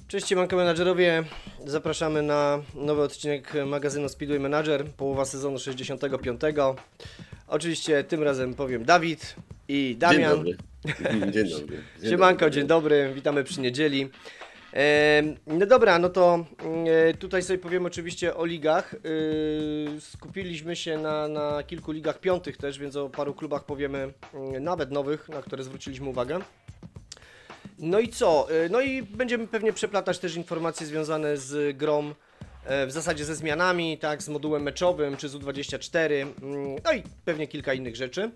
Cześć, siemanko menadżerowie, zapraszamy na nowy odcinek magazynu Speedway Manager, połowa sezonu 65. Oczywiście tym razem powiem Dawid i Damian. Dzień dobry. Dzień dobry. Siemanko, dzień dobry, witamy przy niedzieli. No dobra, no to tutaj sobie powiemy oczywiście o ligach. Skupiliśmy się na kilku ligach piątych też, więc o paru klubach powiemy, nawet nowych, na które zwróciliśmy uwagę. No i co? No i będziemy pewnie przeplatać też informacje związane z grą, w zasadzie ze zmianami, tak, z modułem meczowym czy z U24, no i pewnie kilka innych rzeczy.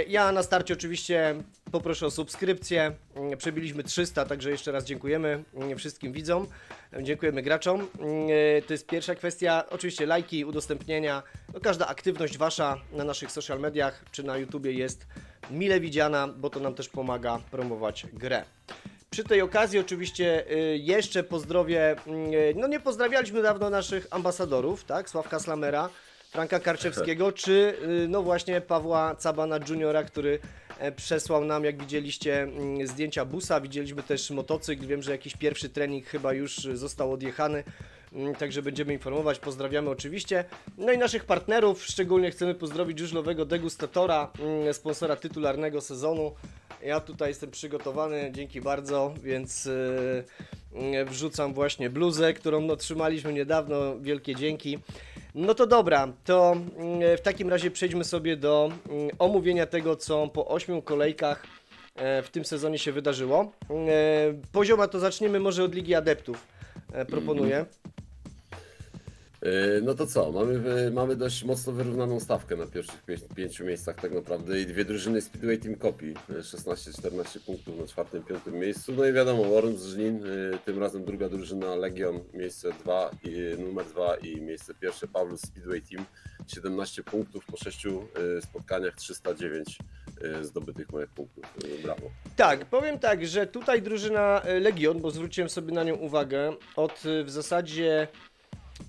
Ja na starcie oczywiście poproszę o subskrypcję, przebiliśmy 300, także jeszcze raz dziękujemy wszystkim widzom, dziękujemy graczom. To jest pierwsza kwestia, oczywiście lajki, udostępnienia, no każda aktywność wasza na naszych social mediach czy na YouTubie jest mile widziana, bo to nam też pomaga promować grę. Przy tej okazji oczywiście jeszcze pozdrowię, no nie pozdrawialiśmy dawno naszych ambasadorów, tak, Sławka Slamera, Franka Karczewskiego, czy no właśnie Pawła Cabana Juniora, który przesłał nam, jak widzieliście, zdjęcia busa, widzieliśmy też motocykl, wiem, że jakiś pierwszy trening chyba już został odjechany, także będziemy informować, pozdrawiamy oczywiście. No i naszych partnerów, szczególnie chcemy pozdrowić żużlowego degustatora, sponsora tytularnego sezonu. Ja tutaj jestem przygotowany, dzięki bardzo, więc wrzucam właśnie bluzę, którą otrzymaliśmy niedawno, wielkie dzięki. No to dobra, to w takim razie przejdźmy sobie do omówienia tego, co po 8 kolejkach w tym sezonie się wydarzyło. Pozioma to zaczniemy może od Ligi Adeptów, proponuję. No to co, mamy dość mocno wyrównaną stawkę na pierwszych 5 miejscach tak naprawdę i dwie drużyny Speedway Team Copy, 16-14 punktów na 4. i 5. miejscu. No i wiadomo, Worms Żnin, tym razem druga drużyna Legion, miejsce 2, numer 2 i miejsce pierwsze Pawlus Speedway Team, 17 punktów po 6 spotkaniach, 309 zdobytych moich punktów. Brawo. Tak, powiem tak, że tutaj drużyna Legion, bo zwróciłem sobie na nią uwagę, od w zasadzie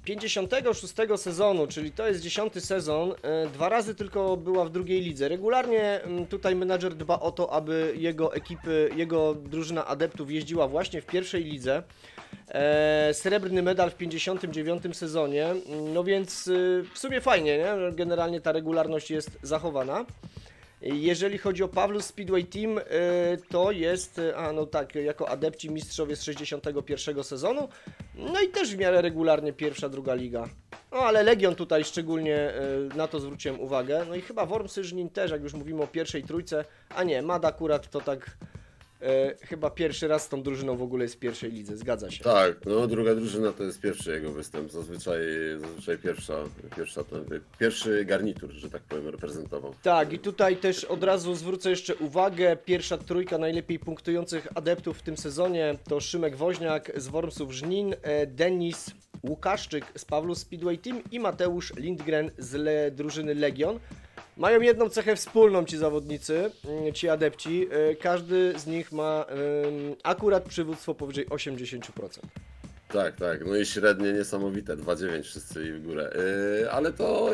56 sezonu, czyli to jest 10. sezon, 2 razy tylko była w drugiej lidze. Regularnie tutaj menadżer dba o to, aby jego drużyna adeptów jeździła właśnie w pierwszej lidze. Srebrny medal w 59 sezonie, no więc w sumie fajnie, nie? Generalnie ta regularność jest zachowana. Jeżeli chodzi o Pawlus Speedway Team, to jest, no tak, jako adepci mistrzowie z 61 sezonu, no i też w miarę regularnie pierwsza, druga liga. No ale Legion tutaj szczególnie na to zwróciłem uwagę, no i chyba Wormsy Żnin też, jak już mówimy o pierwszej trójce, a nie, Mad akurat to tak chyba pierwszy raz z tą drużyną w ogóle jest w pierwszej lidze, zgadza się. Tak, no druga drużyna to jest pierwszy jego występ, zazwyczaj pierwszy garnitur, że tak powiem, reprezentował. Tak, i tutaj też od razu zwrócę jeszcze uwagę, pierwsza trójka najlepiej punktujących adeptów w tym sezonie to Szymek Woźniak z Wormsów Żnin, Denis Łukaszczyk z Pawlus Speedway Team i Mateusz Lindgren z drużyny Legion. Mają jedną cechę wspólną ci zawodnicy, ci adepci, każdy z nich ma akurat przywództwo powyżej 80%. Tak, no i średnie niesamowite, 2,9 wszyscy i w górę, ale to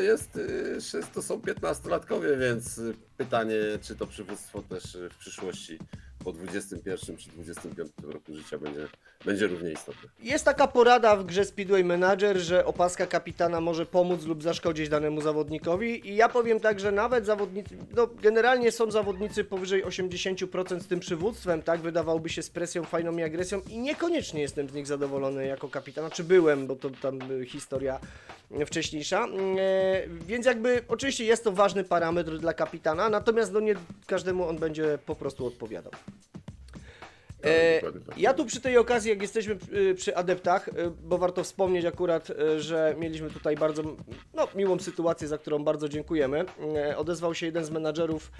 to są 15-latkowie, więc pytanie, czy to przywództwo też w przyszłości po 21 czy 25 roku życia będzie równie istotne. Jest taka porada w grze Speedway Manager, że opaska kapitana może pomóc lub zaszkodzić danemu zawodnikowi i ja powiem tak, że nawet zawodnicy, no generalnie są zawodnicy powyżej 80% z tym przywództwem, tak, wydawałoby się z presją, fajną i agresją i niekoniecznie jestem z nich zadowolony jako kapitan, znaczy byłem, bo to tam historia wcześniejsza, więc jakby oczywiście jest to ważny parametr dla kapitana, natomiast no nie każdemu on będzie po prostu odpowiadał. Ja tu przy tej okazji, jak jesteśmy przy adeptach, bo warto wspomnieć akurat, że mieliśmy tutaj bardzo miłą sytuację, za którą bardzo dziękujemy. Odezwał się jeden z menadżerów,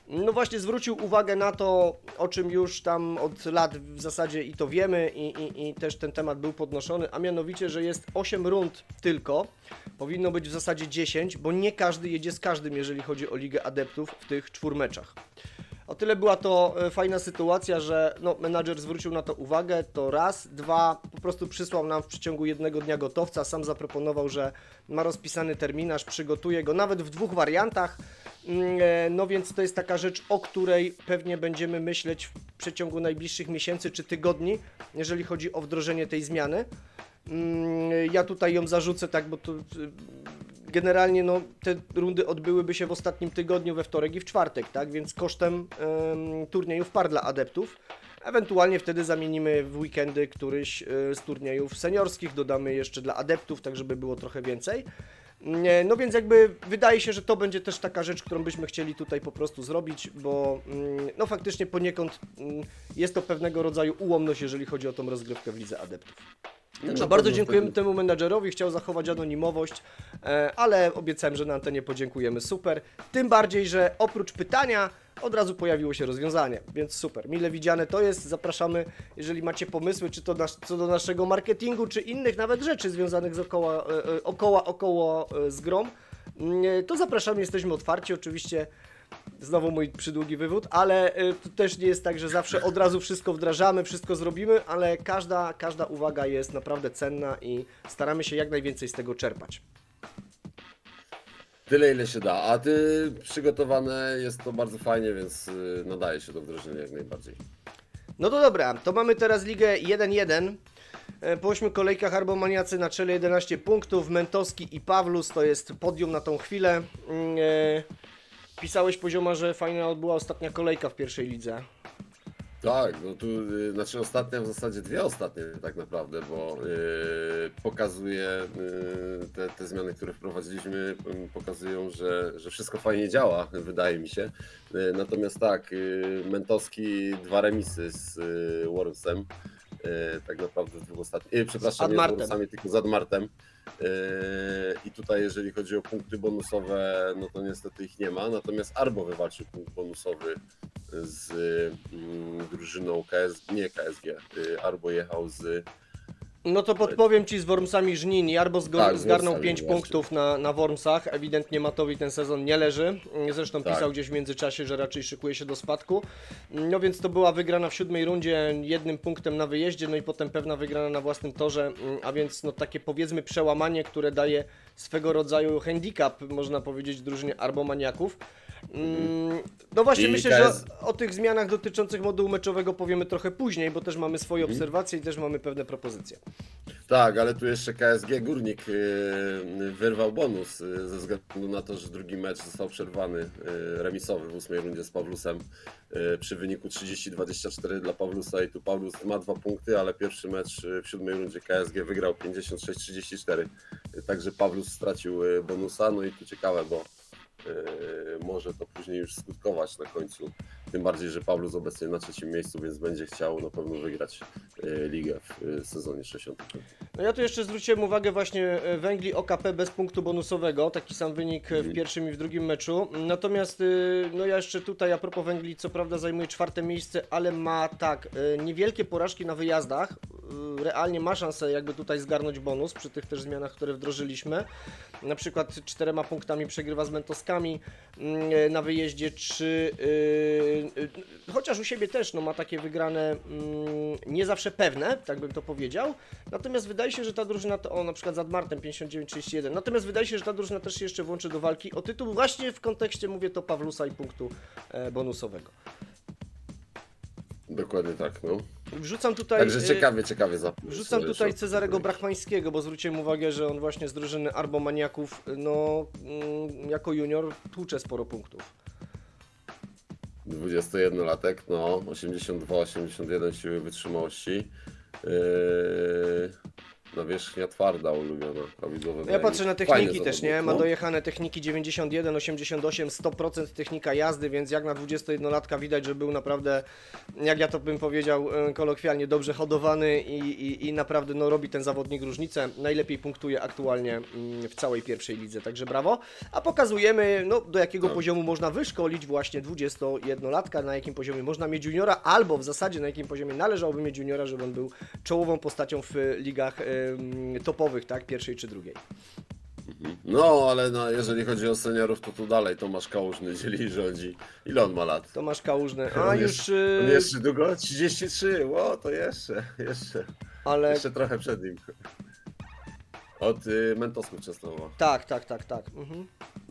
no właśnie zwrócił uwagę na to, o czym już tam od lat w zasadzie i to wiemy i też ten temat był podnoszony, a mianowicie, że jest 8 rund tylko, powinno być w zasadzie 10, bo nie każdy jedzie z każdym, jeżeli chodzi o Ligę Adeptów w tych 4 meczach. O tyle była to fajna sytuacja, że menadżer zwrócił na to uwagę, to raz, dwa, po prostu przysłał nam w przeciągu jednego dnia gotowca, sam zaproponował, że ma rozpisany terminarz, przygotuje go nawet w 2 wariantach, No więc to jest taka rzecz, o której pewnie będziemy myśleć w przeciągu najbliższych miesięcy czy tygodni, jeżeli chodzi o wdrożenie tej zmiany. Ja tutaj ją zarzucę, tak, bo to generalnie no, te rundy odbyłyby się w ostatnim tygodniu, we wtorek i w czwartek, tak, więc kosztem turniejów par dla adeptów. Ewentualnie wtedy zamienimy w weekendy któryś z turniejów seniorskich, dodamy jeszcze dla adeptów, tak żeby było trochę więcej. No więc jakby wydaje się, że to będzie też taka rzecz, którą byśmy chcieli tutaj po prostu zrobić, bo no faktycznie poniekąd jest to pewnego rodzaju ułomność, jeżeli chodzi o tą rozgrywkę w Lidze Adeptów. Także bardzo dziękujemy temu menadżerowi, chciał zachować anonimowość, ale obiecałem, że na antenie podziękujemy, super. Tym bardziej, że oprócz pytania od razu pojawiło się rozwiązanie, więc super, mile widziane to jest. Zapraszamy, jeżeli macie pomysły, czy to co do naszego marketingu, czy innych nawet rzeczy związanych z około z grą, to zapraszamy, jesteśmy otwarci, oczywiście. Znowu mój przydługi wywód, ale to też nie jest tak, że zawsze od razu wszystko wdrażamy, wszystko zrobimy, ale każda uwaga jest naprawdę cenna i staramy się jak najwięcej z tego czerpać. Tyle, ile się da, a ty przygotowane, jest to bardzo fajnie, więc nadaje się do wdrożenia jak najbardziej. No to dobra, to mamy teraz ligę 1-1. Po 8 kolejkach Arbomaniacy na czele 11 punktów, Mentowski i Pawlus to jest podium na tą chwilę. Pisałeś Pozioma, że fajna była ostatnia kolejka w pierwszej lidze. Tak, no tu znaczy ostatnia, w zasadzie dwie ostatnie tak naprawdę, bo pokazuje te zmiany, które wprowadziliśmy, pokazują, że wszystko fajnie działa, wydaje mi się. Natomiast tak, Mentowski 2 remisy z Wormsem, tak naprawdę w dwóch ostatnich, przepraszam, nie z Wormsami, tylko z Admartem. I tutaj jeżeli chodzi o punkty bonusowe, no to niestety ich nie ma, natomiast Arbo wywalczył punkt bonusowy z drużyną KSG, Arbo jechał z... No to podpowiem Ci z Wormsami Żnin. Arbo zgarnął 5 punktów na Wormsach. Ewidentnie Matowi ten sezon nie leży. Zresztą pisał gdzieś w międzyczasie, że raczej szykuje się do spadku. No więc to była wygrana w 7 rundzie 1 punktem na wyjeździe, no i potem pewna wygrana na własnym torze, a więc no takie powiedzmy przełamanie, które daje swego rodzaju handicap, można powiedzieć, drużynie Arbomaniaków. No właśnie, myślę, że o tych zmianach dotyczących modułu meczowego powiemy trochę później, bo też mamy swoje obserwacje i też mamy pewne propozycje. Tak, ale tu jeszcze KSG Górnik wyrwał bonus ze względu na to, że drugi mecz został przerwany, remisowy w 8 rundzie z Pawlusem przy wyniku 30-24 dla Pawlusa i tu Pawlus ma 2 punkty, ale pierwszy mecz w 7 rundzie KSG wygrał 56-34, także Pawlus stracił bonusa, no i tu ciekawe, bo może to później już skutkować na końcu. Tym bardziej, że Pawlus obecnie na 3. miejscu, więc będzie chciał na pewno wygrać ligę w sezonie 65. No ja tu jeszcze zwróciłem uwagę właśnie Węgli OKP bez punktu bonusowego, taki sam wynik w pierwszym i w drugim meczu. Natomiast no ja jeszcze tutaj a propos Węgli, co prawda zajmuje 4. miejsce, ale ma tak niewielkie porażki na wyjazdach. Realnie ma szansę jakby tutaj zgarnąć bonus przy tych też zmianach, które wdrożyliśmy. Na przykład 4 punktami przegrywa z Mentoskami na wyjeździe, chociaż u siebie też no, ma takie wygrane nie zawsze pewne, tak bym to powiedział. Natomiast wydaje się, że ta drużyna, na przykład z Admartem 59-31, natomiast wydaje się, że ta drużyna też się jeszcze włączy do walki o tytuł właśnie w kontekście, mówię to, Pawlusa i punktu bonusowego. Dokładnie tak, no. Wrzucam tutaj, także ciekawie wrzucam tutaj Cezarego Brachmańskiego, bo zwróciłem uwagę, że on właśnie z drużyny Arbomaniaków, no jako junior tłucze sporo punktów. 21-latek, no 82-81 siły wytrzymałości. Nawierzchnia twarda, ulubiona, prawidłowe. Ja patrzę na techniki też, nie? Ma dojechane techniki 91, 88, 100% technika jazdy, więc jak na 21-latka widać, że był naprawdę, jak ja to bym powiedział kolokwialnie, dobrze hodowany i naprawdę no, robi ten zawodnik różnicę. Najlepiej punktuje aktualnie w całej pierwszej lidze, także brawo. A pokazujemy, no, do jakiego poziomu można wyszkolić właśnie 21-latka, na jakim poziomie można mieć juniora, albo w zasadzie na jakim poziomie należałoby mieć juniora, żeby on był czołową postacią w ligach topowych, tak, pierwszej czy drugiej. No, ale no, jeżeli chodzi o seniorów, to tu dalej Tomasz Kałużny dzieli i rządzi. Ile on ma lat? Tomasz Kałużny, on jeszcze długo? 33, to jeszcze. Ale... Jeszcze trochę przed nim. Od Mentosków Częstochowa. Tak.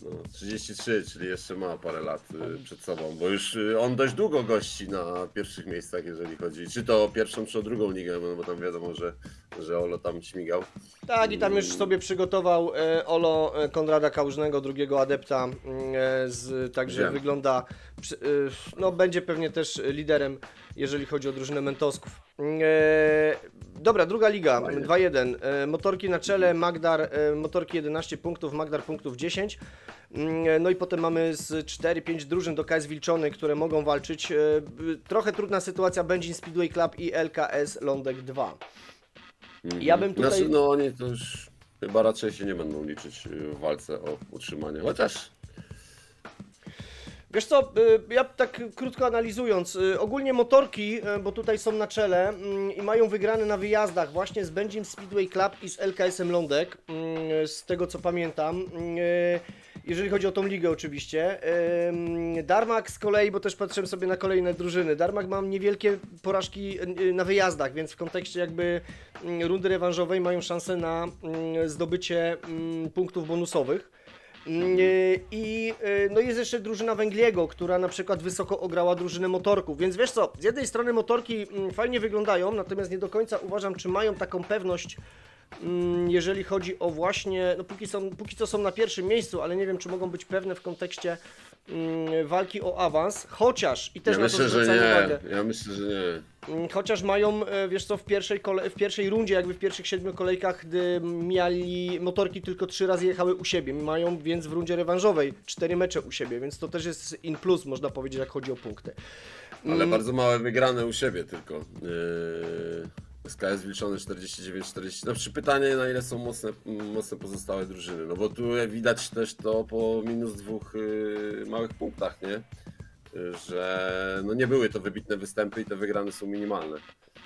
No, 33, czyli jeszcze ma parę lat przed sobą, bo już on dość długo gości na pierwszych miejscach, jeżeli chodzi, czy to o pierwszą, czy o drugą ligę, bo tam wiadomo, że Olo tam śmigał. Tak, i tam już sobie przygotował Olo Konrada Kałużnego, drugiego adepta, także Wiem. wygląda, no będzie pewnie też liderem, jeżeli chodzi o drużynę Mentosków. Dobra, druga liga, Fajnie. 2-1, motorki na czele, Magdar, motorki 11 punktów, Magdar punktów 10. No i potem mamy z 4-5 drużyn do KS Wilczony, które mogą walczyć. Trochę trudna sytuacja, Będzin Speedway Club i LKS Lądek 2. Ja bym tutaj... Znaczy, no oni to już chyba raczej się nie będą liczyć w walce o utrzymanie, chociaż... Wiesz co, ja tak krótko analizując, ogólnie motorki, bo tutaj są na czele i mają wygrane na wyjazdach właśnie z Będzin Speedway Club i z LKS-em Lądek, z tego co pamiętam, jeżeli chodzi o tą ligę oczywiście. Darmak z kolei, bo też patrzyłem sobie na kolejne drużyny, Darmak ma niewielkie porażki na wyjazdach, więc w kontekście jakby rundy rewanżowej mają szansę na zdobycie punktów bonusowych. I no jest jeszcze drużyna Węgliego, która na przykład wysoko ograła drużynę motorków, więc wiesz co, z jednej strony motorki fajnie wyglądają, natomiast nie do końca uważam, czy mają taką pewność, jeżeli chodzi o właśnie, no póki co są na pierwszym miejscu, ale nie wiem, czy mogą być pewne w kontekście walki o awans, chociaż, i też Ja na to myślę, że zwracam uwagę. nie, ja myślę, że nie. Chociaż mają, wiesz co, w pierwszej rundzie, jakby w pierwszych 7 kolejkach, gdy mieli motorki tylko 3 razy jechały u siebie, mają więc w rundzie rewanżowej 4 mecze u siebie, więc to też jest in plus, można powiedzieć, jak chodzi o punkty. Ale bardzo małe wygrane u siebie tylko. SKS Wilczony 49-40. Znaczy pytanie, na ile są mocne pozostałe drużyny. No bo tu widać też to po minus 2 małych punktach, nie? Że no nie były to wybitne występy i te wygrane są minimalne.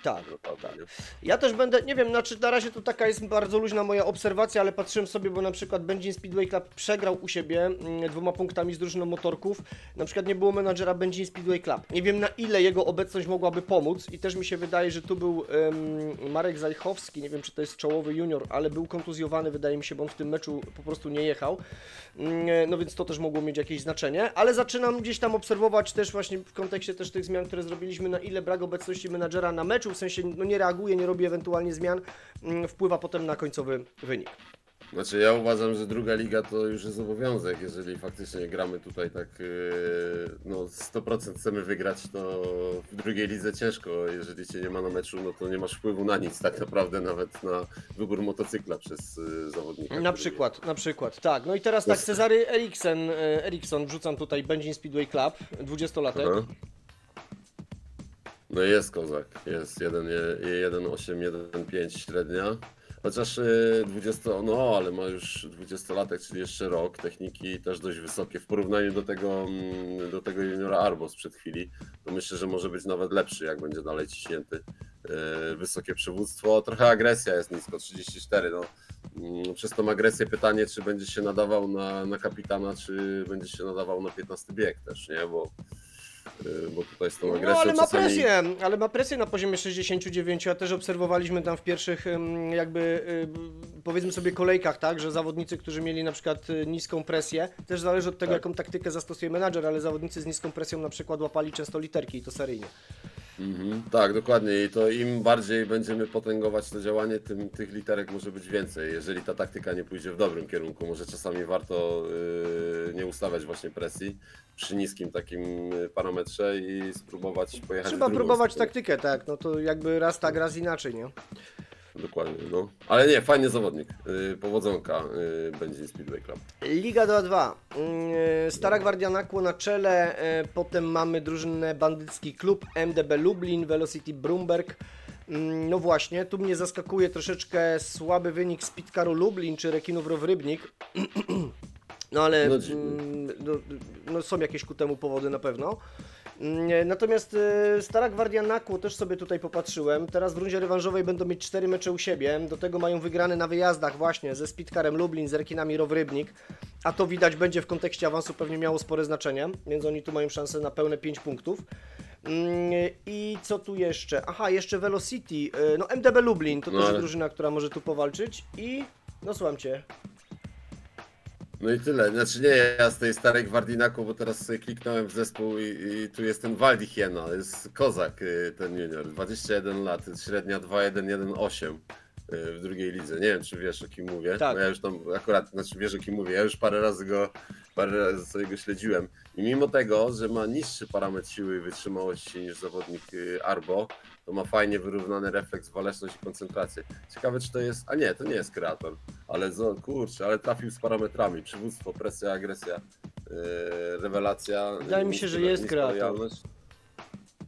Tak, Naprawdę, tak. nie? Ja też będę, nie wiem, znaczy na razie to taka jest bardzo luźna moja obserwacja, ale patrzyłem sobie, bo na przykład Będzin Speedway Club przegrał u siebie 2 punktami z drużyną motorków. Na przykład nie było menadżera Będzin Speedway Club. Nie wiem, na ile jego obecność mogłaby pomóc i też mi się wydaje, że tu był Marek Zajchowski, nie wiem, czy to jest czołowy junior, ale był kontuzjowany, wydaje mi się, bo on w tym meczu po prostu nie jechał. No więc to też mogło mieć jakieś znaczenie, ale zaczynam gdzieś tam obserwować też właśnie w kontekście też tych zmian, które zrobiliśmy, na ile brak obecności menadżera na meczu, w sensie no nie reaguje, nie robi ewentualnie zmian, wpływa potem na końcowy wynik. Znaczy ja uważam, że druga liga to już jest obowiązek, jeżeli faktycznie gramy tutaj tak no 100% chcemy wygrać, to w drugiej lidze ciężko, jeżeli cię nie ma na meczu, no to nie masz wpływu na nic tak naprawdę, nawet na wybór motocykla przez zawodnika. Na przykład, tak. No i teraz tak, Cezary Eriksson wrzucam tutaj, Będzin Speedway Club, 20-latek. Aha. No jest kozak, jest 1,8, 1,5 średnia. Chociaż 20, no ale ma już 20-latek, czyli jeszcze rok, techniki też dość wysokie w porównaniu do tego juniora Arbo sprzed chwili. To myślę, że może być nawet lepszy, jak będzie dalej ciśnięty. Wysokie przywództwo, trochę agresja jest nisko, 34. No. Przez tą agresję pytanie, czy będzie się nadawał na kapitana, czy będzie się nadawał na 15 bieg też, nie? Bo tutaj z tą agresją No ale ma czasami... presję, na poziomie 69, a też obserwowaliśmy tam w pierwszych jakby powiedzmy sobie kolejkach, tak, że zawodnicy, którzy mieli na przykład niską presję, też zależy od tego, Tak. jaką taktykę zastosuje menadżer, ale zawodnicy z niską presją na przykład łapali często literki i to seryjnie. Tak, dokładnie. I to im bardziej będziemy potęgować to działanie, tym tych literek może być więcej. Jeżeli ta taktyka nie pójdzie w dobrym kierunku, może czasami warto nie ustawiać właśnie presji przy niskim takim parametrze i spróbować pojechać Trzeba w drugą próbować stronę. taktykę, tak, no to jakby raz tak, raz inaczej, nie? Dokładnie, no. Ale nie, fajny zawodnik. Powodzonka będzie Speedway Club. Liga 2-2. Stara Gwardia Nakło na czele, potem mamy drużynę Bandycki Klub, MDB Lublin, Velocity Brumberg. No właśnie, tu mnie zaskakuje troszeczkę słaby wynik Speedcaru Lublin czy Rekinów Row Rybnik. No ale no są jakieś ku temu powody na pewno. Natomiast Stara Gwardia Nakło też sobie tutaj popatrzyłem. Teraz w rundzie rewanżowej będą mieć 4 mecze u siebie. Do tego mają wygrane na wyjazdach właśnie ze Speedcarem Lublin, z Rekinami Row Rybnik. A to widać będzie w kontekście awansu pewnie miało spore znaczenie, więc oni tu mają szansę na pełne 5 punktów. I co tu jeszcze? Aha, jeszcze Velocity. No MDB Lublin to też jest drużyna, która może tu powalczyć. I no słucham Cię. No i tyle. Znaczy nie, ja z tej starej Gwardinaku, bo teraz sobie kliknąłem w zespół i tu jest ten Waldi Hiena, jest kozak ten junior, 21 lat, średnia 2,118 w drugiej lidze. Nie wiem, czy wiesz, o kim mówię. Tak. No ja już tam akurat, znaczy wiesz, o kim mówię, ja już parę razy sobie go śledziłem. I mimo tego, że ma niższy parametr siły i wytrzymałości niż zawodnik Arbo, to ma fajnie wyrównany refleks, waleczność i koncentrację. Ciekawe, czy to jest... A nie, to nie jest kreator. Ale kurczę, ale trafił z parametrami. Przywództwo, presja, agresja, rewelacja. Wydaje mi się, że jest niska kreator. lojalność.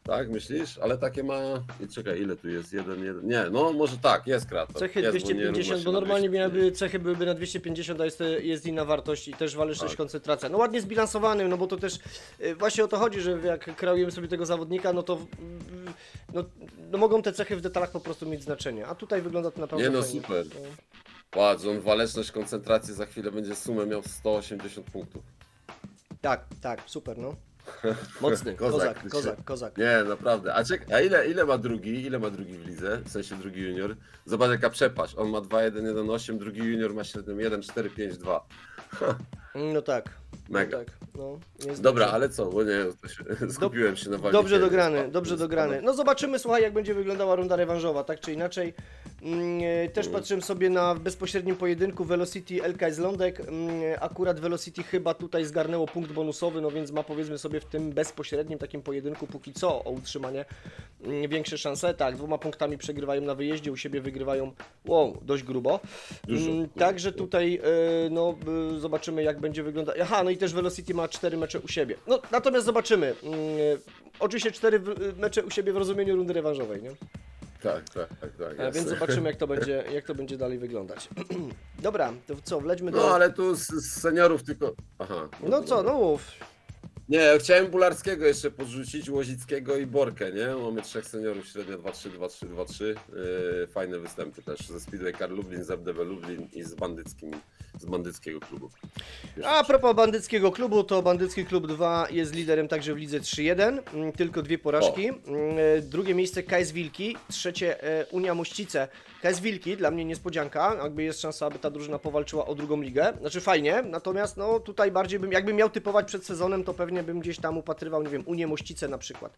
Tak, myślisz? Ale takie ma... I czekaj, ile tu jest? 1. Nie, no może tak, jest kreator. Cechy jest, 250, bo normalnie miałyby cechy byłyby na 250, a jest inna wartość i też waleczność, Tak. koncentracja. No ładnie zbilansowany, no bo to też właśnie o to chodzi, że jak kreujemy sobie tego zawodnika, no to no mogą te cechy w detalach po prostu mieć znaczenie, a tutaj wygląda to naprawdę Nie no, fajnie. super. Patrz, on waleczność, koncentrację za chwilę będzie sumę miał 180 punktów. Tak, super, no. Mocny, kozak. Nie, naprawdę. A ile ma drugi? Ile ma drugi w lidze? W sensie drugi junior? Zobacz jaka przepaść. On ma 2,118, drugi junior ma średnią 1,452. No tak. Mega. No tak, no, jest Dobra, dobrze. ale co? Bo nie, skupiłem się na walce. Dobrze dograny. No zobaczymy, słuchaj, jak będzie wyglądała runda rewanżowa, tak czy inaczej. Też patrzyłem sobie na bezpośrednim pojedynku Velocity LKS Lądek. Akurat Velocity chyba tutaj zgarnęło punkt bonusowy, no więc ma, powiedzmy sobie, w tym bezpośrednim takim pojedynku póki co o utrzymanie większe szanse. Tak, 2 punktami przegrywają na wyjeździe, u siebie wygrywają dość grubo. Dużo. Także tutaj zobaczymy, jak będzie wyglądać. Aha, no i też Velocity ma 4 mecze u siebie. No natomiast zobaczymy. Oczywiście 4 mecze u siebie w rozumieniu rundy rewanżowej, nie? Tak. Więc zobaczymy, jak to będzie dalej wyglądać. Dobra, to co, wlećmy do... No ale tu z seniorów tylko... Aha. No co, no mów. Nie, ja chciałem Bularskiego jeszcze podrzucić, Łozickiego i Borkę, nie? Mamy 3 seniorów, średnio 2-3, 2-3, 2-3. Fajne występy też ze Speedway Car Lublin, z FDW Lublin i z bandyckiego klubu. A propos bandyckiego klubu, to Bandycki Klub 2 jest liderem także w lidze 3-1, tylko 2 porażki. Drugie miejsce KS Wilki, trzecie Unia Mościce. KS Wilki, dla mnie niespodzianka, jakby jest szansa, aby ta drużyna powalczyła o drugą ligę. Znaczy fajnie, natomiast no tutaj bardziej jakbym miał typować przed sezonem, to pewnie bym gdzieś tam upatrywał, nie wiem, Unię Mościce na przykład.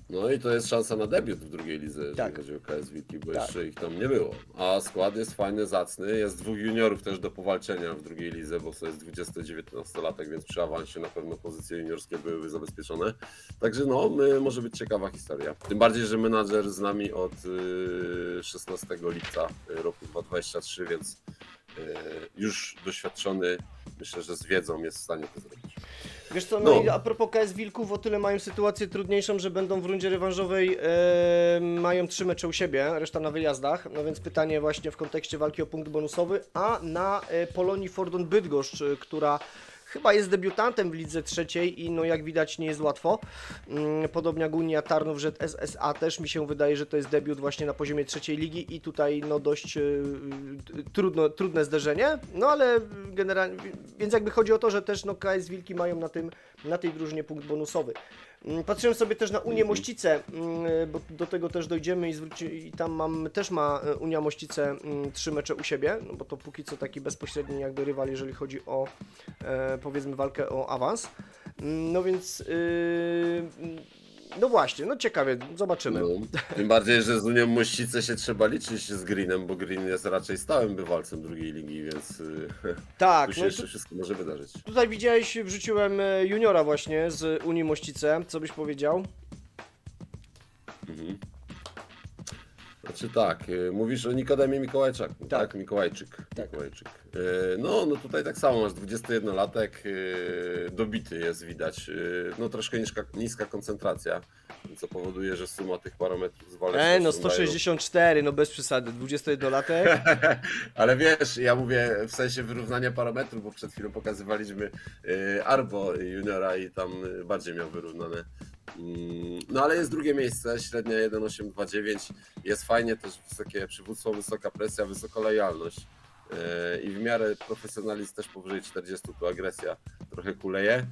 No i to jest szansa na debiut w drugiej lidze, jeżeli chodzi o KS Wilki, bo jeszcze ich tam nie było. A skład jest fajny, zacny, jest 2 juniorów też do powalczenia w drugiej lidze, bo to jest 20-19-latek, więc przy awansie na pewno pozycje juniorskie byłyby zabezpieczone. Także no, może być ciekawa historia. Tym bardziej, że menadżer z nami od 16 lipca roku 2023, więc już doświadczony, myślę, że z wiedzą jest w stanie to zrobić. Wiesz co, no i a propos KS Wilków, o tyle mają sytuację trudniejszą, że będą w rundzie rewanżowej, mają 3 mecze u siebie, reszta na wyjazdach, no więc pytanie właśnie w kontekście walki o punkt bonusowy, a na Polonii Fordon Bydgoszcz, która chyba jest debiutantem w lidze trzeciej i no jak widać nie jest łatwo. Podobnie jak Unia Tarnów Rzet SSA też mi się wydaje, że to jest debiut właśnie na poziomie trzeciej ligi i tutaj no dość trudne zderzenie, no ale generalnie, więc jakby chodzi o to, że też no KS Wilki mają na tej drużynie punkt bonusowy. Patrzyłem sobie też na Unię Mościce, bo do tego też dojdziemy i tam też ma Unia Mościce 3 mecze u siebie, no bo to póki co taki bezpośredni jakby rywal, jeżeli chodzi o powiedzmy walkę o awans. No więc no właśnie, no ciekawie, zobaczymy. No, tym bardziej, że z Unią Mościce się trzeba liczyć z Greenem, bo Green jest raczej stałym bywalcem drugiej ligi, więc tak, tu się jeszcze wszystko może wydarzyć. Tutaj widziałeś, wrzuciłem juniora właśnie z Unii Mościce, co byś powiedział? Znaczy tak, mówisz o Nikodemie Mikołajczaku, tak? Tak. Mikołajczyk. No tutaj tak samo, masz 21-latek, dobity jest widać, no troszkę niska koncentracja, co powoduje, że suma tych parametrów zwalnia. No 164, no bez przesady, 21-latek. Ale wiesz, ja mówię w sensie wyrównania parametrów, bo przed chwilą pokazywaliśmy Arbo juniora i tam bardziej miał wyrównane. No ale jest drugie miejsce, średnia 1,829, jest fajnie też wysokie przywództwo, wysoka presja, wysoka lojalność i w miarę profesjonalizm też powyżej 40, tu agresja trochę kuleje.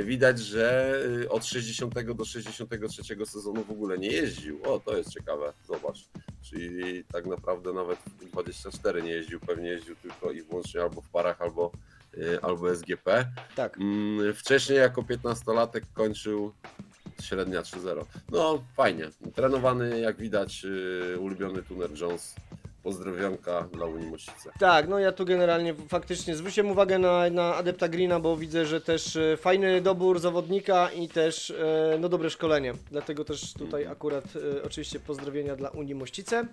Widać, że od 60 do 63 sezonu w ogóle nie jeździł. O, to jest ciekawe, zobacz. czyli tak naprawdę nawet w 24 nie jeździł, pewnie jeździł tylko i wyłącznie albo w parach, albo SGP. Tak. Wcześniej jako 15-latek kończył średnia 3.0. No fajnie, trenowany jak widać, ulubiony tuner Jones. Pozdrowionka dla Unii Mościce. Tak, no ja tu generalnie faktycznie zwróciłem uwagę na Adepta Greena, bo widzę, że też fajny dobór zawodnika i też no dobre szkolenie. Dlatego też tutaj akurat oczywiście pozdrowienia dla Unii Mościce.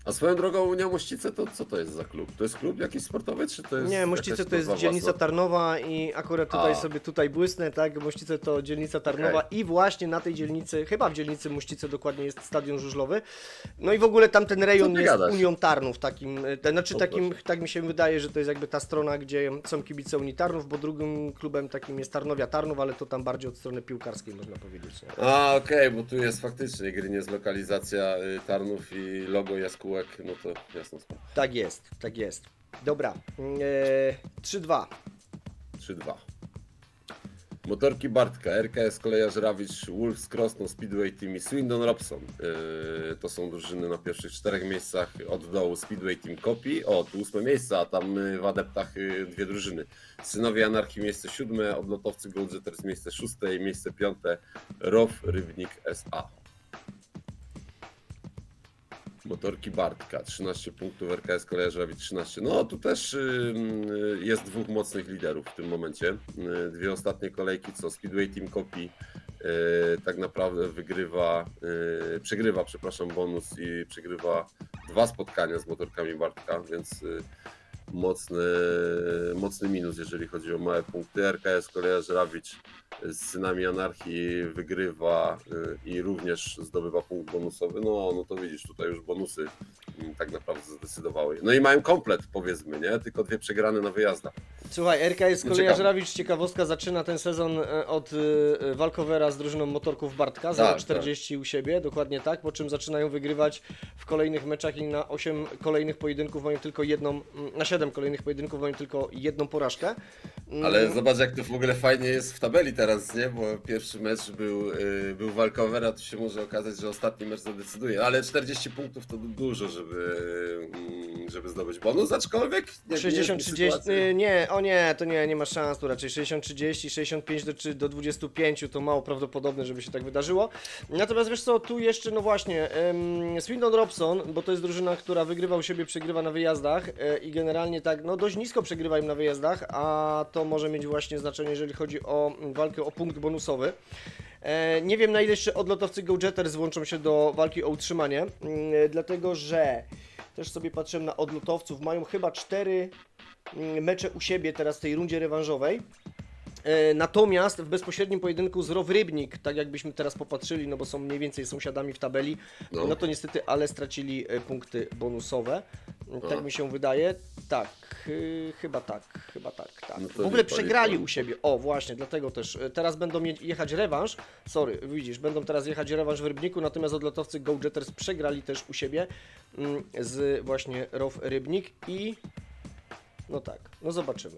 A swoją drogą Unia Mościce to co to jest za klub? To jest klub jakiś sportowy, czy to jest... Nie, Mościce to jest dzielnica Tarnowa i akurat tutaj błysnę, tak? Mościce to dzielnica Tarnowa i właśnie na tej dzielnicy, chyba w dzielnicy Mościce dokładnie jest stadion żużlowy. No i w ogóle tamten rejon jest Unią Tarnów, takim, tak mi się wydaje, że to jest jakby ta strona, gdzie są kibice Unii Tarnów, bo drugim klubem takim jest Tarnowia Tarnów, ale to tam bardziej od strony piłkarskiej można powiedzieć. Nie? Okej, bo tu jest faktycznie jest lokalizacja Tarnów i logo jaskółek, no to jasna sprawa. Tak jest. Dobra, 3-2. 3-2. Motorki Bartka, RKS Kolejarz Rawicz, Wolves Krosno, Speedway Team i Swindon Robson. To są drużyny na pierwszych 4 miejscach, od dołu Speedway Team Copy. O, tu 8 miejsce, a tam w adeptach 2 drużyny. Synowie Anarchii miejsce 7, Odlotowcy Goldjetters miejsce 6, miejsce 5, ROW Rybnik SA. Motorki Bartka, 13 punktów, RKS Kolejarz Rawicz 13. No tu też jest 2 mocnych liderów w tym momencie. 2 ostatnie kolejki, co Speedway Team Copy tak naprawdę przegrywa bonus i przegrywa 2 spotkania z motorkami Bartka, więc mocny minus, jeżeli chodzi o małe punkty. RKS Kolejarz Rawicz z Synami Anarchii wygrywa i również zdobywa punkt bonusowy. No to widzisz, tutaj już bonusy tak naprawdę zdecydowały. No i mają komplet, powiedzmy, nie? Tylko 2 przegrane na wyjazdach. Słuchaj, RKS Kolejarz Rawicz, ciekawostka, zaczyna ten sezon od walkowera z drużyną motorków Bartka, 0,40 u siebie, dokładnie tak, po czym zaczynają wygrywać w kolejnych meczach i na 8 kolejnych pojedynków mają tylko na 7 kolejnych pojedynków mają tylko 1 porażkę. Ale zobacz, jak to w ogóle fajnie jest w tabeli teraz, nie? Bo pierwszy mecz był walkover, a tu się może okazać, że ostatni mecz zadecyduje, ale 40 punktów to dużo, żeby zdobyć bonus, aczkolwiek 60-30, nie ma szans, tu raczej 60-30, 65 to mało prawdopodobne, żeby się tak wydarzyło. Natomiast wiesz co, tu jeszcze, no właśnie, Swindon Robson, bo to jest drużyna, która wygrywa u siebie, przegrywa na wyjazdach i generalnie tak, no dość nisko przegrywa im na wyjazdach, a to może mieć właśnie znaczenie, jeżeli chodzi o walkę o punkt bonusowy. Nie wiem, na ile jeszcze Odlotowcy Goldjetters włączą się do walki o utrzymanie, dlatego że też sobie patrzyłem na Odlotowców, mają chyba 4 mecze u siebie teraz w tej rundzie rewanżowej. Natomiast w bezpośrednim pojedynku z ROW Rybnik, tak jakbyśmy teraz popatrzyli, no bo są mniej więcej sąsiadami w tabeli, no to niestety, ale stracili punkty bonusowe. Tak mi się wydaje. Tak, chyba tak. No w ogóle przegrali u siebie. O, właśnie, dlatego też. Teraz będą jechać rewanż. Sorry, widzisz, będą teraz jechać rewanż w Rybniku, natomiast Odlotowcy Goldjetters przegrali też u siebie z właśnie ROW Rybnik i... No tak, no zobaczymy.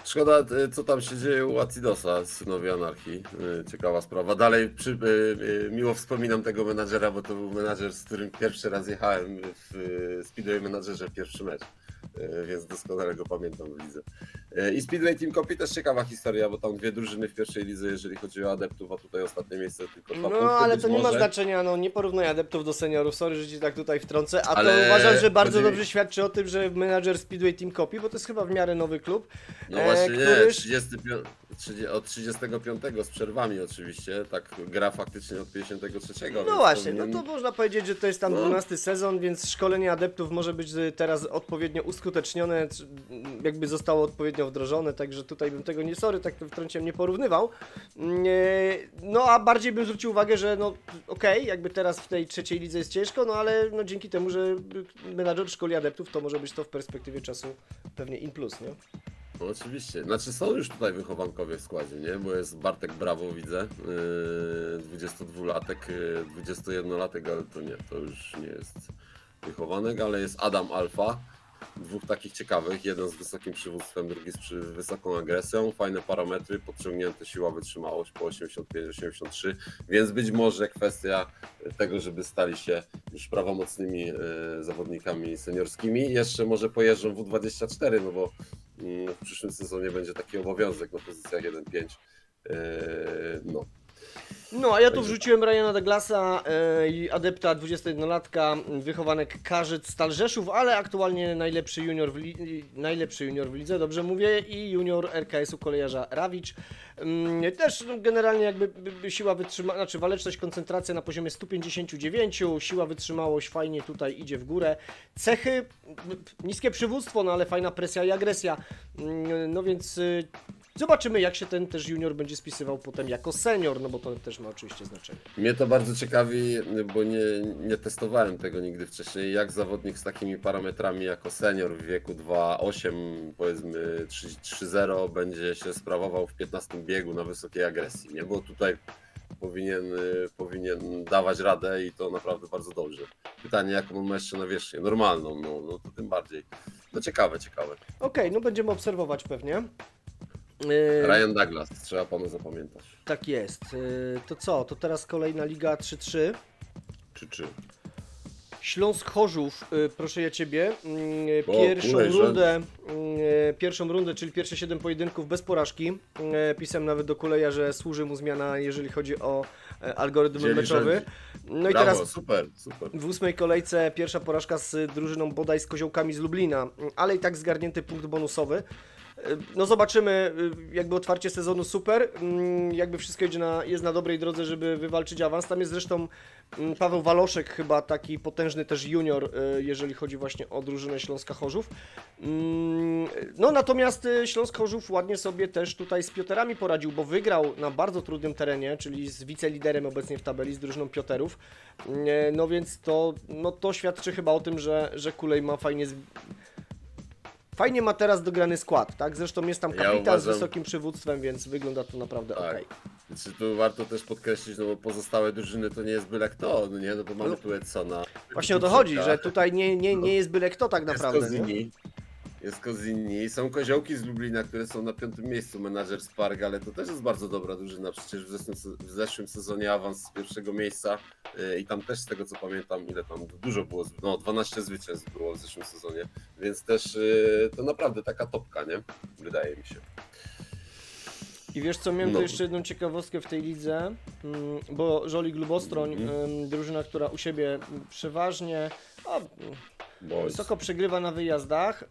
Szkoda, co tam się dzieje u Acidosa, Synowie Anarchii. Ciekawa sprawa. Dalej miło wspominam tego menadżera, bo to był menadżer, z którym pierwszy raz jechałem w Speedway Menadżerze pierwszy mecz. Więc doskonale go pamiętam w lidze. I Speedway Team Copy też ciekawa historia, bo tam 2 drużyny w pierwszej lidze, jeżeli chodzi o adeptów, a tutaj ostatnie miejsce tylko 2 punkty. No ale to nie ma znaczenia, no nie porównuję adeptów do seniorów, sorry, że ci tak tutaj wtrącę, a to uważam, że bardzo dobrze świadczy o tym, że menadżer Speedway Team Copy, bo to jest chyba w miarę nowy klub. No właśnie, od 35 z przerwami oczywiście, tak gra faktycznie od 53. No właśnie, no to można powiedzieć, że to jest tam 12 sezon, więc szkolenie adeptów może być teraz odpowiednio uskutecznione, jakby zostało odpowiednio wdrożone, także tutaj bym tego tak wtrąciłem, nie porównywał. No a bardziej bym zwrócił uwagę, że no okej, jakby teraz w tej trzeciej lidze jest ciężko, no ale no dzięki temu, że menadżer szkoli adeptów, to może być to w perspektywie czasu pewnie in plus, nie? No oczywiście, znaczy są już tutaj wychowankowie w składzie, nie? Bo jest Bartek Brawo, widzę, 22-latek, 21-latek, ale to już nie jest wychowanek, ale jest Adam Alfa, 2 takich ciekawych, jeden z wysokim przywództwem, drugi z wysoką agresją, fajne parametry, podciągnięte siła, wytrzymałość po 85-83, więc być może kwestia tego, żeby stali się już prawomocnymi zawodnikami seniorskimi. Jeszcze może pojeżdżą W24, no bo w przyszłym sezonie będzie taki obowiązek na pozycjach 1-5. No. No, a ja tu wrzuciłem Ryana Douglasa i adepta 21-latka, wychowanek Karzyc Stal Rzeszów, ale aktualnie najlepszy junior w lidze, dobrze mówię, i junior RKS-u kolejarza Rawicz. Też no, generalnie jakby siła wytrzymałość, znaczy waleczność, koncentracja na poziomie 159, siła wytrzymałość fajnie tutaj idzie w górę. Cechy, niskie przywództwo, no ale fajna presja i agresja, no więc... Zobaczymy, jak się ten też junior będzie spisywał potem jako senior, no bo to też ma oczywiście znaczenie. Mnie to bardzo ciekawi, bo nie testowałem tego nigdy wcześniej, jak zawodnik z takimi parametrami jako senior w wieku 2,8, powiedzmy 3,0 będzie się sprawował w 15 biegu na wysokiej agresji, nie? Bo tutaj powinien dawać radę i to naprawdę bardzo dobrze. Pytanie, jaką on ma jeszcze nawierzchnię? Normalną, no to tym bardziej. No ciekawe. Okej, no będziemy obserwować pewnie. Ryan Douglas, trzeba panu zapamiętać. Tak jest. To co? To teraz kolejna liga 3-3. Czy? Śląsk Chorzów, proszę ja Ciebie. Pierwszą rundę, czyli pierwsze 7 pojedynków bez porażki. Pisałem nawet do Kuleja, że służy mu zmiana, jeżeli chodzi o algorytm meczowy. No brawo, i teraz super. w 8. kolejce pierwsza porażka z drużyną bodaj z Koziołkami z Lublina, ale i tak zgarnięty punkt bonusowy. No zobaczymy, jakby otwarcie sezonu super, jakby wszystko jest na dobrej drodze, żeby wywalczyć awans. Tam jest zresztą Paweł Waloszek, chyba taki potężny też junior, jeżeli chodzi właśnie o drużynę Śląska Chorzów. No natomiast Śląsk Chorzów ładnie sobie też tutaj z Pioterami poradził, bo wygrał na bardzo trudnym terenie, czyli z wiceliderem obecnie w tabeli, z drużyną Pioterów. No więc to świadczy chyba o tym, że Kulej ma fajnie ma teraz dograny skład, tak? Zresztą jest tam kapitan z wysokim przywództwem, więc wygląda to naprawdę tak. okej. Znaczy, tu warto też podkreślić, no bo pozostałe drużyny to nie jest byle kto, no nie? No bo mamy tu Edsona. Właśnie o to chodzi, że tutaj nie jest byle kto tak naprawdę. Jest Kozini, są Koziołki z Lublina, które są na 5. miejscu, menadżer Spark, ale to też jest bardzo dobra drużyna, przecież w zeszłym sezonie awans z 1. miejsca i tam też z tego co pamiętam, ile tam dużo było, no 12 zwycięstw było w zeszłym sezonie, więc też to naprawdę taka topka, nie? Wydaje mi się. I wiesz co, miałem tu jeszcze jedną ciekawostkę w tej lidze, bo Żolik Lubostroń, drużyna, która u siebie przeważnie wysoko przegrywa na wyjazdach,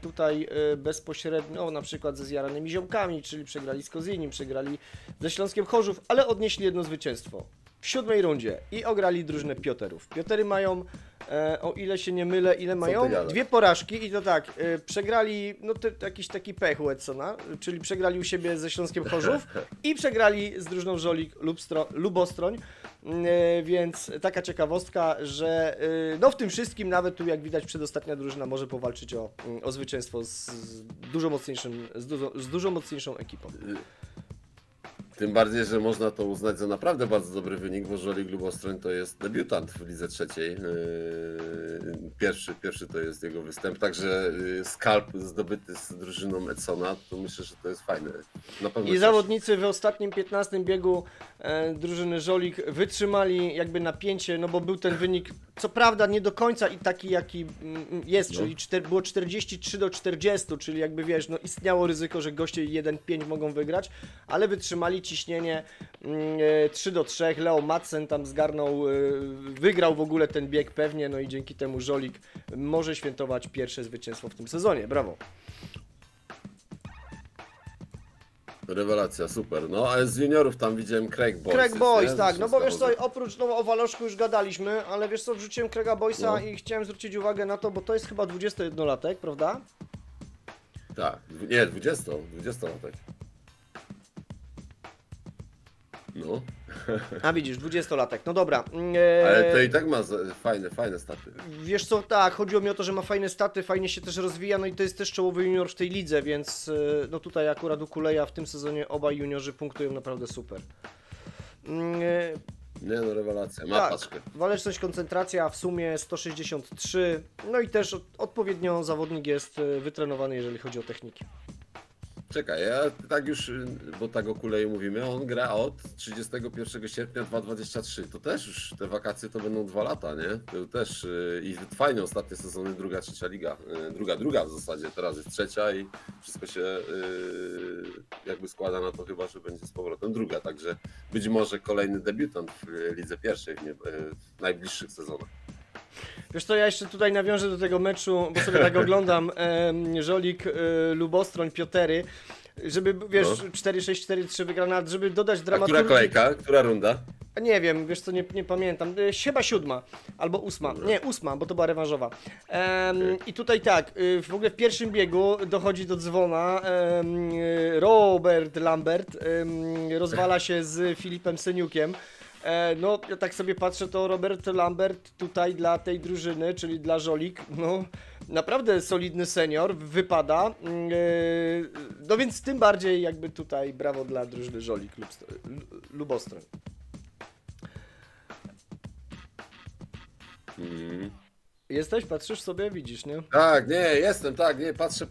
tutaj bezpośrednio, na przykład ze zjaranymi ziomkami, czyli przegrali z Kozinim, przegrali ze Śląskiem Chorzów, ale odnieśli jedno zwycięstwo w 7. rundzie i ograli drużynę Pioterów. Piotery mają, o ile się nie mylę, mają? 2 porażki i to tak, przegrali, no to jakiś taki pech u Edsona, czyli przegrali u siebie ze Śląskiem Chorzów i przegrali z drużyną Żolik Lubostroń, więc taka ciekawostka, że no w tym wszystkim, nawet tu jak widać przedostatnia drużyna może powalczyć o zwycięstwo z dużo mocniejszą ekipą. Tym bardziej, że można to uznać za naprawdę bardzo dobry wynik, bo Żolik Lubostroń to jest debiutant w lidze 3. Pierwszy to jest jego występ, także skalp zdobyty z drużyną Edsona, to myślę, że to jest fajne. Na pewno zawodnicy w ostatnim 15 biegu drużyny Żolik wytrzymali jakby napięcie, no bo był ten wynik, co prawda nie do końca i taki jaki jest, czyli było 43-40, czyli jakby wiesz, no istniało ryzyko, że goście 1-5 mogą wygrać, ale wytrzymali ciśnienie 3-3, Leo Madsen tam zgarnął, wygrał w ogóle ten bieg pewnie, no i dzięki temu Żolik może świętować pierwsze zwycięstwo w tym sezonie, brawo. Rewelacja, super. No a z juniorów tam widziałem Craig Boys, tak, no bo wiesz co, oprócz, no o Waloszku już gadaliśmy, ale wiesz co, wrzuciłem Craiga Boysa i chciałem zwrócić uwagę na to, bo to jest chyba 21-latek, prawda? Tak, nie, 20-latek. No. A widzisz, 20-latek, no dobra. Ale to i tak ma fajne staty. Wiesz co, tak, chodziło mi o to, że ma fajne staty, fajnie się też rozwija, no i to jest też czołowy junior w tej lidze, więc no tutaj akurat u Kuleja w tym sezonie obaj juniorzy punktują naprawdę super. Nie no, rewelacja, ma paczkę. Waleczność, koncentracja w sumie 163, no i też odpowiednio zawodnik jest wytrenowany, jeżeli chodzi o techniki. Czekaj, ja tak już, bo tak o Kulei mówimy, on gra od 31 sierpnia 2023. To też już te wakacje to będą 2 lata, nie? To też i fajne ostatnie sezony, druga, trzecia liga. Druga w zasadzie, teraz jest trzecia i wszystko się jakby składa na to chyba, że będzie z powrotem druga. Także być może kolejny debiutant w lidze pierwszej w najbliższych sezonach. Wiesz co, ja jeszcze tutaj nawiążę do tego meczu, bo sobie tak oglądam, Żolik, Lubostroń, Piotery, żeby, wiesz, 4-6, 4-3 wygrana, żeby dodać A dramaturgii. która kolejka? Która runda? Nie wiem, wiesz co, nie pamiętam, chyba 7 albo 8, nie 8, bo to była rewanżowa. I tutaj tak, w ogóle w pierwszym biegu dochodzi do dzwona, Robert Lambert rozwala się z Filipem Seniukiem. No, ja tak sobie patrzę, to Robert Lambert tutaj dla tej drużyny, czyli dla Żolik, no naprawdę solidny senior, wypada. No więc tym bardziej jakby tutaj brawo dla drużyny Żolik Lubostroń. Jesteś? Patrzysz sobie? Widzisz, nie? Tak, nie, jestem, tak, nie, patrzę.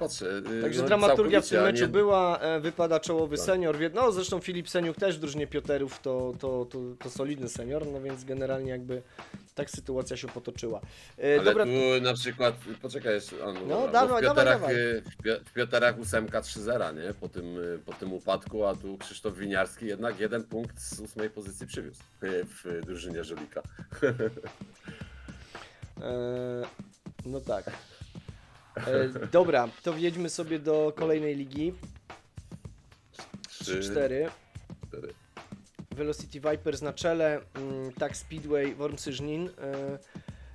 Także No, dramaturgia w tym meczu nie... była, wypada czołowy senior, no zresztą Filip Seniuk też w drużynie Pioterów to solidny senior, no więc generalnie jakby tak sytuacja się potoczyła. Ale Dobra. tu na przykład, poczekaj jeszcze, dawaj. W Pioterach 8-3-0, nie? Po tym upadku, a tu Krzysztof Winiarski jednak 1 punkt z 8 pozycji przywiózł w drużynie Żolika. No tak. Dobra, to wjedźmy sobie do kolejnej ligi. 3-4. Velocity Vipers na czele, Tak Speedway, Wormsy Żnin.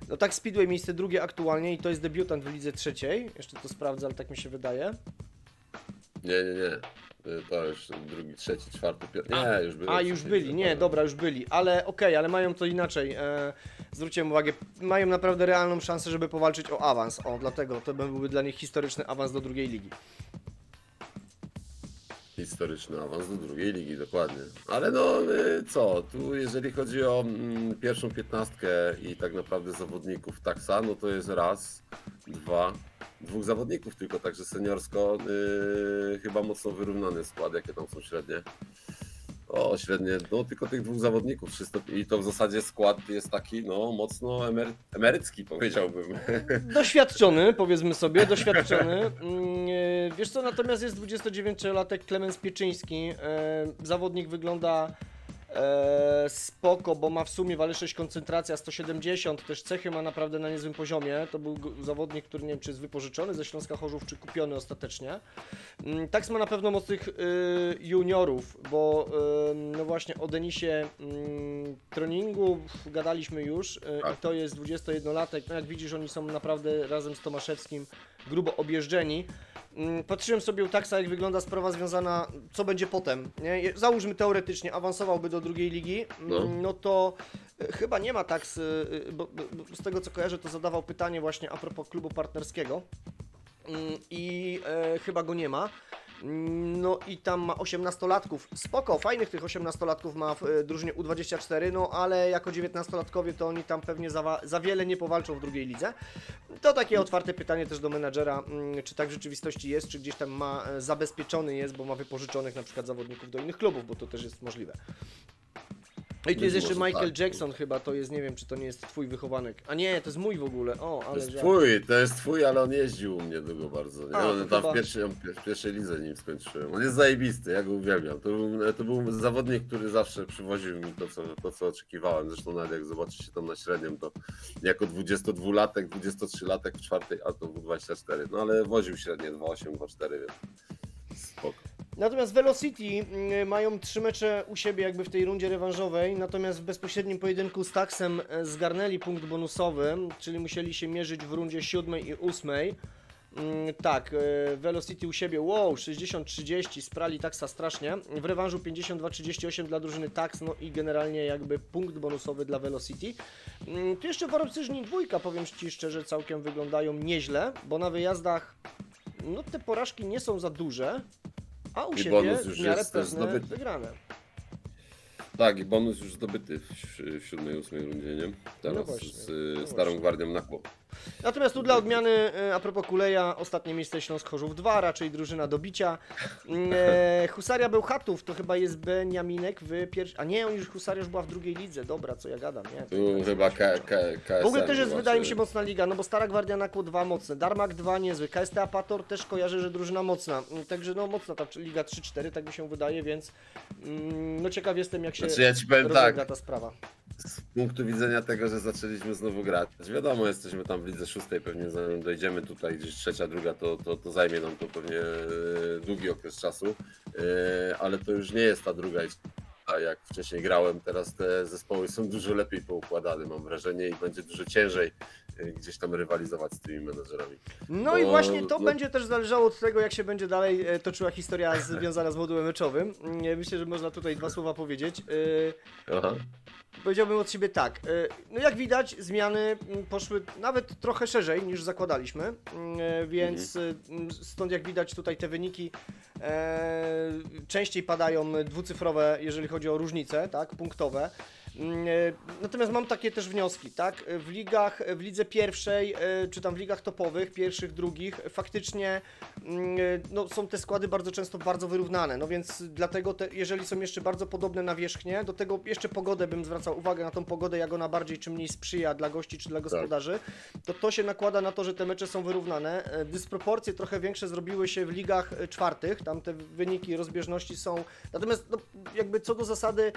No Tak Speedway miejsce drugie aktualnie i to jest debiutant w lidze trzeciej. Jeszcze to sprawdzę, ale tak mi się wydaje. Nie. To już drugi, trzeci, czwarty, piąty. Nie, już byli. Już byli, nie, dobra, już byli, ale okej, ale mają to inaczej. Zwróciłem uwagę, mają naprawdę realną szansę, żeby powalczyć o awans. Dlatego to byłby dla nich historyczny awans do drugiej ligi. Historyczny awans do drugiej ligi, dokładnie. Ale no co, tu jeżeli chodzi o pierwszą 15 i tak naprawdę zawodników Taksa, no to jest raz, dwóch zawodników tylko, także seniorsko chyba mocno wyrównany skład, jakie tam są średnie. Średnie, no tylko tych 2 zawodników, 300, i to w zasadzie skład jest taki, no mocno emerycki, powiedziałbym. Doświadczony, powiedzmy sobie, doświadczony. Wiesz co, natomiast jest 29-latek Klemens Pieczyński. Zawodnik wygląda spoko, bo ma w sumie waleczność, koncentracja 170, też cechy ma naprawdę na niezłym poziomie. To był zawodnik, który nie wiem, czy jest wypożyczony ze Śląska Chorzów, czy kupiony ostatecznie. Taks ma na pewno mocnych juniorów, bo no właśnie o Denisie Troningu gadaliśmy już i to jest 21-latek. No jak widzisz, oni są naprawdę razem z Tomaszewskim grubo objeżdżeni. Patrzyłem sobie u Taksa, jak wygląda sprawa związana, co będzie potem, nie? Załóżmy teoretycznie, awansowałby do drugiej ligi, no to chyba nie ma Taks, bo z tego co kojarzę, to zadawał pytanie właśnie a propos klubu partnerskiego i chyba go nie ma. No i tam ma 18-latków, spoko, fajnych tych 18-latków ma w drużynie U24, no ale jako 19-latkowie to oni tam pewnie za wiele nie powalczą w drugiej lidze. To takie otwarte pytanie też do menadżera, czy tak w rzeczywistości jest, czy gdzieś tam ma zabezpieczony jest, bo ma wypożyczonych na przykład zawodników do innych klubów, bo to też jest możliwe. No i tu jest jeszcze Michael Jackson chyba, to jest, nie wiem, czy to nie jest twój wychowanek. A nie, to jest mój w ogóle, ale to jest twój, ale on jeździł u mnie długo bardzo. Nie? On tam w pierwszej lidze nim skończyłem. On jest zajebisty, ja go uwielbiam. To był zawodnik, który zawsze przywoził mi to, co oczekiwałem. Zresztą nawet jak zobaczycie tam na średnim, to jako 22-latek, 23-latek w czwartej, a to w 24. No ale woził średnie 2,8, 2,4, więc spoko. Natomiast Velocity mają 3 mecze u siebie jakby w tej rundzie rewanżowej, natomiast w bezpośrednim pojedynku z Taksem zgarnęli punkt bonusowy, czyli musieli się mierzyć w rundzie 7 i 8. Tak, Velocity u siebie, 60-30, sprali Taksa strasznie. W rewanżu 52-38 dla drużyny Taks, no i generalnie jakby punkt bonusowy dla Velocity. Tu jeszcze Wormsy Żnin 2, powiem Ci szczerze, całkiem wyglądają nieźle, bo na wyjazdach no te porażki nie są za duże. A u siebie w miarę pewne wygrane. Tak, i bonus już zdobyty w 7. i 8. rundzie, nie? Teraz z Starą Gwardią na chłop. Natomiast tu dla odmiany, a propos Kuleja, ostatnie miejsce Śląsk Chorzów 2, raczej drużyna do bicia. Husaria Bełchatów to chyba jest Beniaminek w pierwszej... A nie, Husaria już była w drugiej lidze, dobra, co ja gadam, nie? Tu chyba KSR. W ogóle też jest, wydaje mi się, mocna liga, no bo Stara Gwardia Nakło 2 mocne, Darmak 2 niezły, KST Apator też kojarzę, że drużyna mocna. Także no mocna ta liga 3-4, tak mi się wydaje, więc no ciekaw jestem, jak się Ja ci powiem rozegra ta sprawa. Z punktu widzenia tego, że zaczęliśmy znowu grać. Wiadomo, jesteśmy tam w lidze 6, pewnie zanim dojdziemy tutaj gdzieś 3., 2, to zajmie nam to pewnie długi okres czasu, ale to już nie jest ta druga. A jak wcześniej grałem, teraz te zespoły są dużo lepiej poukładane, mam wrażenie, i będzie dużo ciężej gdzieś tam rywalizować z tymi menedżerami. No i właśnie to będzie też zależało od tego, jak się będzie dalej toczyła historia związana z modułem meczowym. Myślę, że można tutaj 2 słowa powiedzieć. Aha. Powiedziałbym od siebie tak, no jak widać zmiany poszły nawet trochę szerzej niż zakładaliśmy, więc stąd jak widać tutaj te wyniki częściej padają dwucyfrowe, jeżeli chodzi o różnice, tak, punktowe. Natomiast mam takie też wnioski, tak, w lidze pierwszej, czy tam w ligach topowych, pierwszych, drugich, faktycznie no, są te składy bardzo często bardzo wyrównane, no więc dlatego jeżeli są jeszcze bardzo podobne nawierzchnie, do tego jeszcze pogodę bym zwracał uwagę na tą pogodę, jak ona bardziej czy mniej sprzyja dla gości czy dla gospodarzy, to się nakłada na to, że te mecze są wyrównane. Dysproporcje trochę większe zrobiły się w ligach czwartych, tam te wyniki, rozbieżności są, natomiast no, jakby co do zasady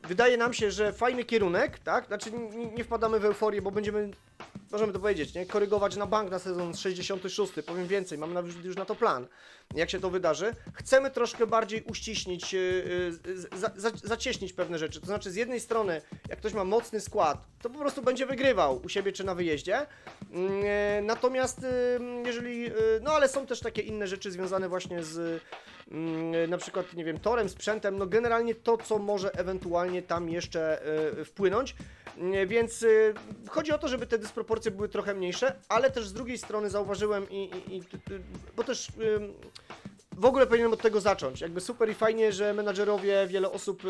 wydaje nam się, że fajny kierunek, tak, znaczy nie wpadamy w euforię, bo będziemy, możemy to powiedzieć, nie, korygować na bank na sezon 66, powiem więcej, mamy już na to plan, jak się to wydarzy. Chcemy troszkę bardziej uściśnić, zacieśnić pewne rzeczy, to znaczy z jednej strony, jak ktoś ma mocny skład, to po prostu będzie wygrywał u siebie czy na wyjeździe, natomiast jeżeli, no ale są też takie inne rzeczy związane właśnie z na przykład, nie wiem, torem, sprzętem, no generalnie to, co może ewentualnie tam jeszcze wpłynąć, więc chodzi o to, żeby te dysproporcje były trochę mniejsze, ale też z drugiej strony zauważyłem bo też w ogóle powinienem od tego zacząć, jakby super i fajnie, że menadżerowie, wiele osób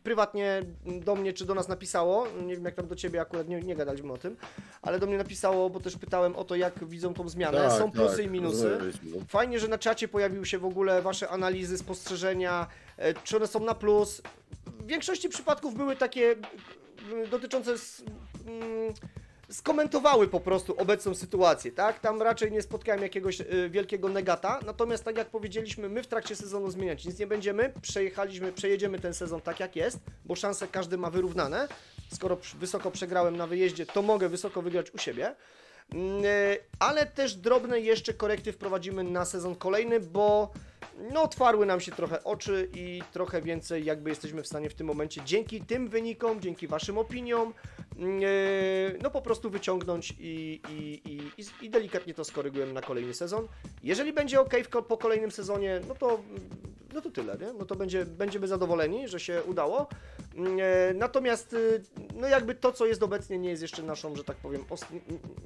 prywatnie do mnie czy do nas napisało, nie wiem jak tam do ciebie akurat, nie gadaliśmy o tym, ale do mnie napisało, bo też pytałem o to, jak widzą tą zmianę, Tak, są plusy i minusy. no. Fajnie, że na czacie pojawiły się w ogóle wasze analizy, spostrzeżenia, czy one są na plus. W większości przypadków były takie dotyczące skomentowały po prostu obecną sytuację, tak? Tam raczej nie spotkałem jakiegoś wielkiego negata, natomiast tak jak powiedzieliśmy, my w trakcie sezonu zmieniać nic nie będziemy, przejedziemy ten sezon tak jak jest, bo szanse każdy ma wyrównane. Skoro wysoko przegrałem na wyjeździe, to mogę wysoko wygrać u siebie. Ale też drobne jeszcze korekty wprowadzimy na sezon kolejny, bo no otwarły nam się trochę oczy i trochę więcej jakby jesteśmy w stanie w tym momencie dzięki tym wynikom, dzięki waszym opiniom no po prostu wyciągnąć i delikatnie to skorygujemy na kolejny sezon. Jeżeli będzie ok po kolejnym sezonie, no to tyle, nie? No to będziemy zadowoleni, że się udało. Natomiast no jakby to, co jest obecnie, nie jest jeszcze naszą, że tak powiem,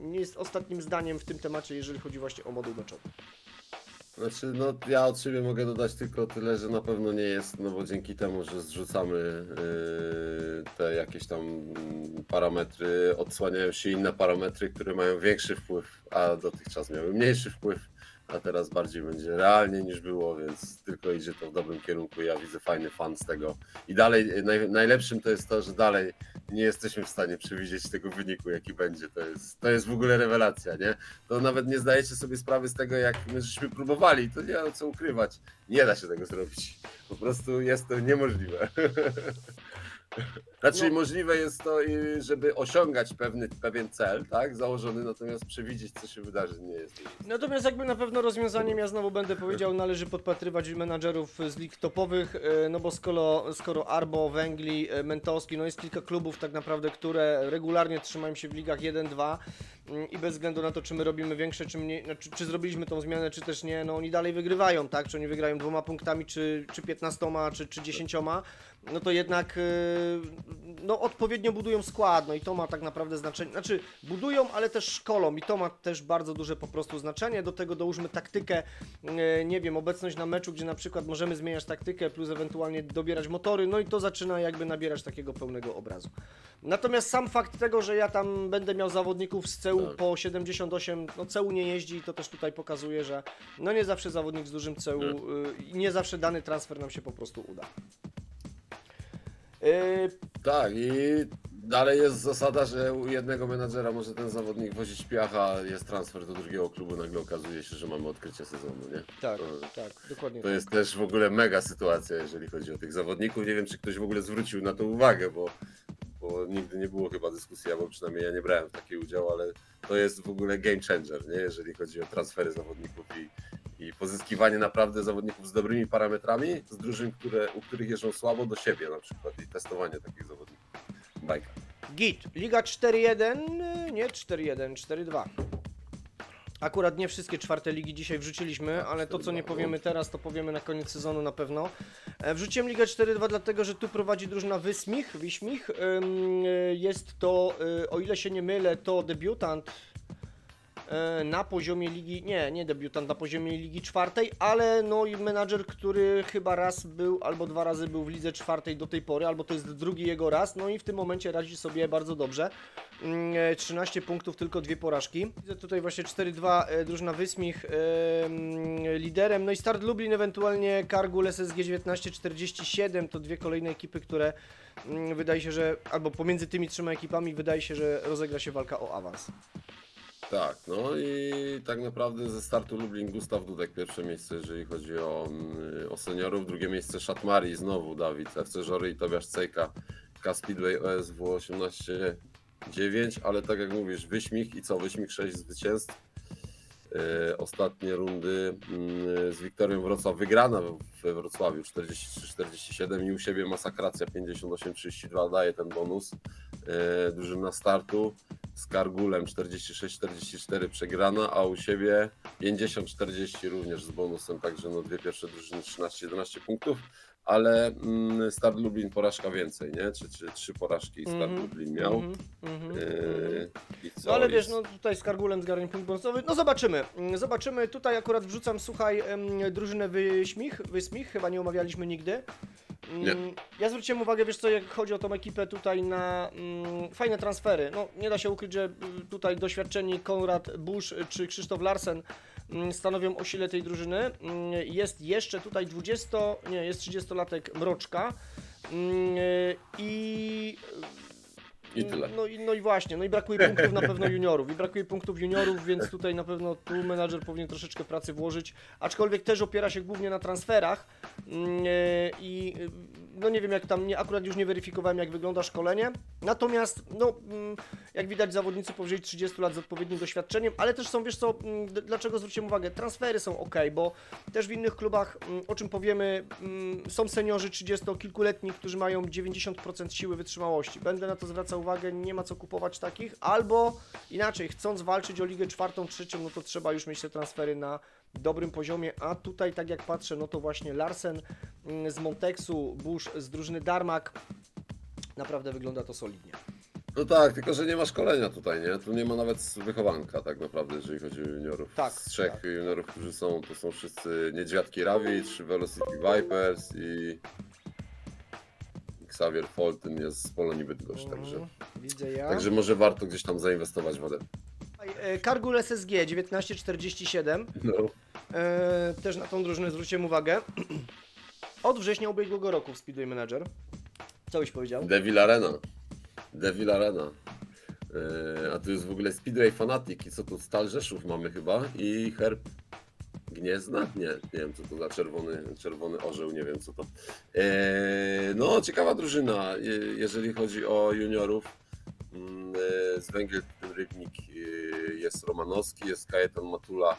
nie jest ostatnim zdaniem w tym temacie, jeżeli chodzi właśnie o moduł meczowy. Znaczy, no ja od siebie mogę dodać tylko tyle, że na pewno nie jest, no bo dzięki temu, że zrzucamy te jakieś tam parametry, odsłaniają się inne parametry, które mają większy wpływ, a dotychczas miały mniejszy wpływ, a teraz bardziej będzie realnie niż było, więc tylko idzie to w dobrym kierunku. Ja widzę fajny fan z tego. I dalej, najlepszym to jest to, że dalej nie jesteśmy w stanie przewidzieć tego wyniku, jaki będzie. To jest w ogóle rewelacja, nie? To nawet nie zdajecie sobie sprawy z tego, jak my żeśmy próbowali. To nie ma co ukrywać. Nie da się tego zrobić. Po prostu jest to niemożliwe. Znaczy możliwe jest to, żeby osiągać pewien cel, tak, założony, natomiast przewidzieć, co się wydarzy, nie jest. Natomiast jakby na pewno rozwiązaniem, ja znowu będę powiedział, należy podpatrywać menadżerów z lig topowych, no bo skoro Arbo, Węgli, Mentowski, no jest kilka klubów tak naprawdę, które regularnie trzymają się w ligach 1-2 i bez względu na to, czy my robimy większe, czy mniej, czy zrobiliśmy tą zmianę, czy też nie, no oni dalej wygrywają, tak, czy oni wygrają 2 punktami, czy 15, czy 10, no to jednak no, odpowiednio budują skład, no i to ma tak naprawdę znaczenie, znaczy budują, ale też szkolą i to ma też bardzo duże po prostu znaczenie. Do tego dołóżmy taktykę, nie wiem, obecność na meczu, gdzie na przykład możemy zmieniać taktykę, plus ewentualnie dobierać motory, no i to zaczyna jakby nabierać takiego pełnego obrazu. Natomiast sam fakt tego, że ja tam będę miał zawodników z CU po 78, no CU nie jeździ i to też tutaj pokazuje, że no nie zawsze zawodnik z dużym CU i nie zawsze dany transfer nam się po prostu uda. Tak, i dalej jest zasada, że u jednego menadżera może ten zawodnik wozić piacha, jest transfer do drugiego klubu, nagle okazuje się, że mamy odkrycie sezonu, nie? Tak, tak, dokładnie. To jest też w ogóle mega sytuacja, jeżeli chodzi o tych zawodników. Nie wiem, czy ktoś w ogóle zwrócił na to uwagę, bo nigdy nie było chyba dyskusji, albo przynajmniej ja nie brałem w takiej udziału, ale to jest w ogóle game changer, nie? Jeżeli chodzi o transfery zawodników i pozyskiwanie naprawdę zawodników z dobrymi parametrami, z drużyn, u których jeżdżą słabo, do siebie na przykład i testowanie takich zawodników. Bajka. Git, Liga 4-1, nie 4-1, 4-2. Akurat nie wszystkie czwarte ligi dzisiaj wrzuciliśmy, ale to co nie powiemy teraz, to powiemy na koniec sezonu na pewno. Wrzuciłem Ligę 4-2 dlatego, że tu prowadzi drużyna Wiśmich. Jest to, o ile się nie mylę, to debiutant na poziomie ligi, nie debiutant na poziomie ligi czwartej, ale no i menadżer, który chyba raz był albo 2 razy był w lidze czwartej do tej pory, albo to jest drugi jego raz, no i w tym momencie radzi sobie bardzo dobrze. 13 punktów, tylko 2 porażki. Widzę tutaj właśnie 4-2 drużyna Wiśmich liderem, no i Start Lublin, ewentualnie Kargul SSG 1947, to 2 kolejne ekipy, które wydaje się, że albo pomiędzy tymi 3 ekipami wydaje się, że rozegra się walka o awans. Tak, no i tak naprawdę ze Startu Lublin Gustaw Dudek pierwsze miejsce, jeżeli chodzi o seniorów, drugie miejsce Szatmari, znowu Dawid, FC Żory i Tobiasz Cejka, K-Speedway OSW 18-9, ale tak jak mówisz, Wiśmich i co, Wiśmich 6 zwycięstw, ostatnie rundy z Wiktorią Wrocław wygrana we Wrocławiu 43-47 i u siebie masakracja 58-32 daje ten bonus. Drużyna Startu z Kargulem 46-44 przegrana, a u siebie 50-40 również z bonusem, także no 2 pierwsze drużyny 13-11 punktów, ale Start Lublin porażka więcej, nie? Czy 3 porażki Start Lublin miał. I co? No ale wiesz, no tutaj z Kargulem zgarnie punkt bonusowy, no zobaczymy, tutaj akurat wrzucam, słuchaj, drużynę Wiśmich, chyba nie omawialiśmy nigdy. Nie. Ja zwróciłem uwagę, wiesz co, jak chodzi o tą ekipę tutaj na fajne transfery, no nie da się ukryć, że tutaj doświadczeni Konrad Busch czy Krzysztof Larsen stanowią o sile tej drużyny. Jest jeszcze tutaj 30-latek Mroczka i tyle. No i właśnie, no i brakuje punktów na pewno juniorów, więc tutaj na pewno tu menadżer powinien troszeczkę pracy włożyć, aczkolwiek też opiera się głównie na transferach i no nie wiem jak tam, akurat już nie weryfikowałem jak wygląda szkolenie, natomiast no jak widać zawodnicy powyżej 30 lat z odpowiednim doświadczeniem, ale też są, wiesz co, dlaczego zwróciłem uwagę, transfery są ok, bo też w innych klubach, o czym powiemy, są seniorzy 30-kilkuletni, którzy mają 90% siły wytrzymałości, będę na to zwracał uwagę, nie ma co kupować takich, albo inaczej, chcąc walczyć o ligę 4., 3., no to trzeba już mieć te transfery na dobrym poziomie, a tutaj tak jak patrzę, no to właśnie Larsen z Montexu, Busch z drużyny Darmak, naprawdę wygląda to solidnie. No tak, tylko że nie ma szkolenia tutaj, nie? Tu nie ma nawet wychowanka tak naprawdę, jeżeli chodzi o juniorów. Tak, z 3 juniorów, którzy są, to są wszyscy Niedźwiadki Rawi, 3 Velocity Vipers i Xavier Foltyn jest z Polonii Bydgoszcz, także. Widzę ja. Także może warto gdzieś tam zainwestować w wodę. Kargul SSG 1947. No. Też na tą drużynę zwróciłem uwagę. Od września ubiegłego roku w Speedway Manager. Co byś powiedział? Devil Arena. A tu jest w ogóle Speedway Fanatic i co tu? Stal Rzeszów mamy chyba i Herb Gniezna? Nie wiem co to za czerwony orzeł, nie wiem co to. No ciekawa drużyna, jeżeli chodzi o juniorów. Z Węgiel Rybnik jest Romanowski, jest Kajetan Matula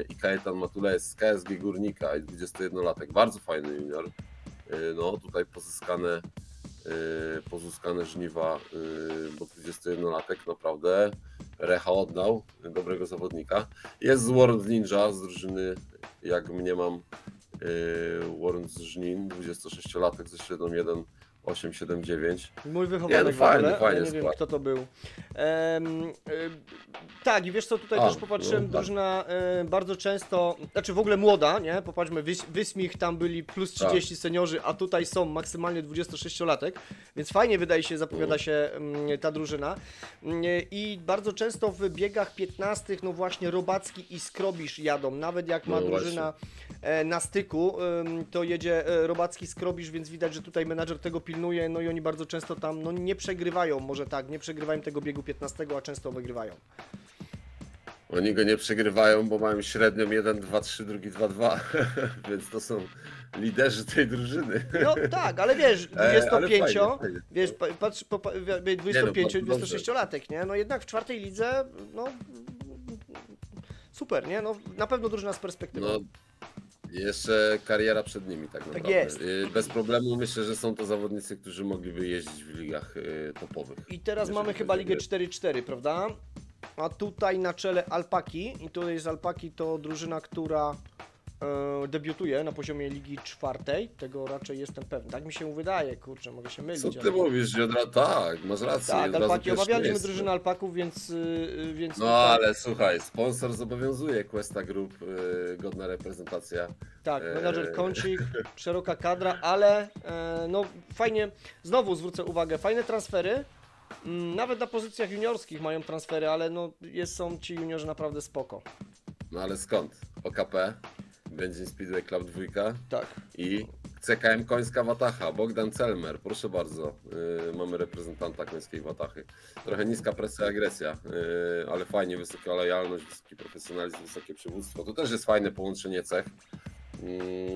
i Kajetan Matula jest z KSG Górnika i 21-latek, bardzo fajny junior. No tutaj pozyskane żniwa, bo 21-latek naprawdę Recha oddał dobrego zawodnika. Jest z World Ninja z drużyny, jak mniemam, Warren z Żnin, 26-latek ze średnią 1,879. Mój wychowanek no w ogóle, fajny ale nie wiem skład. kto to był. Tak, i wiesz co, tutaj też popatrzyłem, no tak. drużyna bardzo często, znaczy w ogóle młoda, nie? Popatrzmy, Wysmich tam byli plus 30 seniorzy, a tutaj są maksymalnie 26-latek, więc fajnie wydaje się, zapowiada się ta drużyna. I bardzo często w biegach 15, no właśnie Robacki i Skrobisz jadą, nawet jak ma No drużyna na styku, to jedzie Robacki, Skrobisz, więc widać, że tutaj menadżer tego pilnuje, no i oni bardzo często tam, no nie przegrywają, może tak, nie przegrywają tego biegu 15, a często wygrywają. Oni go nie przegrywają, bo mają średnią 1,2,3, drugi 2,2, więc to są liderzy tej drużyny. No tak, ale wiesz, 25, fajnie. wiesz, patrz, 25-26-latek, nie? No jednak w czwartej lidze, no super, nie? No na pewno drużyna z perspektywą. No, jeszcze kariera przed nimi tak naprawdę. jest. Bez problemu myślę, że są to zawodnicy, którzy mogliby jeździć w ligach topowych. I teraz mamy chyba ligę 4-4, prawda? A tutaj na czele Alpaki, i tutaj z Alpaki to drużyna, która debiutuje na poziomie Ligi 4, tego raczej jestem pewny. Tak mi się wydaje, kurczę, mogę się mylić. Co ty mówisz, Jodra? Tak, masz rację. Tak, od razu Alpaki, pierwsze omawialiśmy miejsce. drużynę Alpaków, więc No tutaj, ale słuchaj, sponsor zobowiązuje, Questa Group, godna reprezentacja. tak, menadżer Kącik, szeroka kadra, ale no fajnie, znowu zwrócę uwagę, fajne transfery. Nawet na pozycjach juniorskich mają transfery, ale no są ci juniorzy naprawdę spoko. No ale skąd? OKP, Będzin Speedway Club 2 Tak. i CKM Końska Watacha, Bogdan Celmer, proszę bardzo, mamy reprezentanta Końskiej Watachy. Trochę niska presja, agresja, ale fajnie, wysoka lojalność, wysoki profesjonalizm, wysokie przywództwo. To też jest fajne połączenie cech.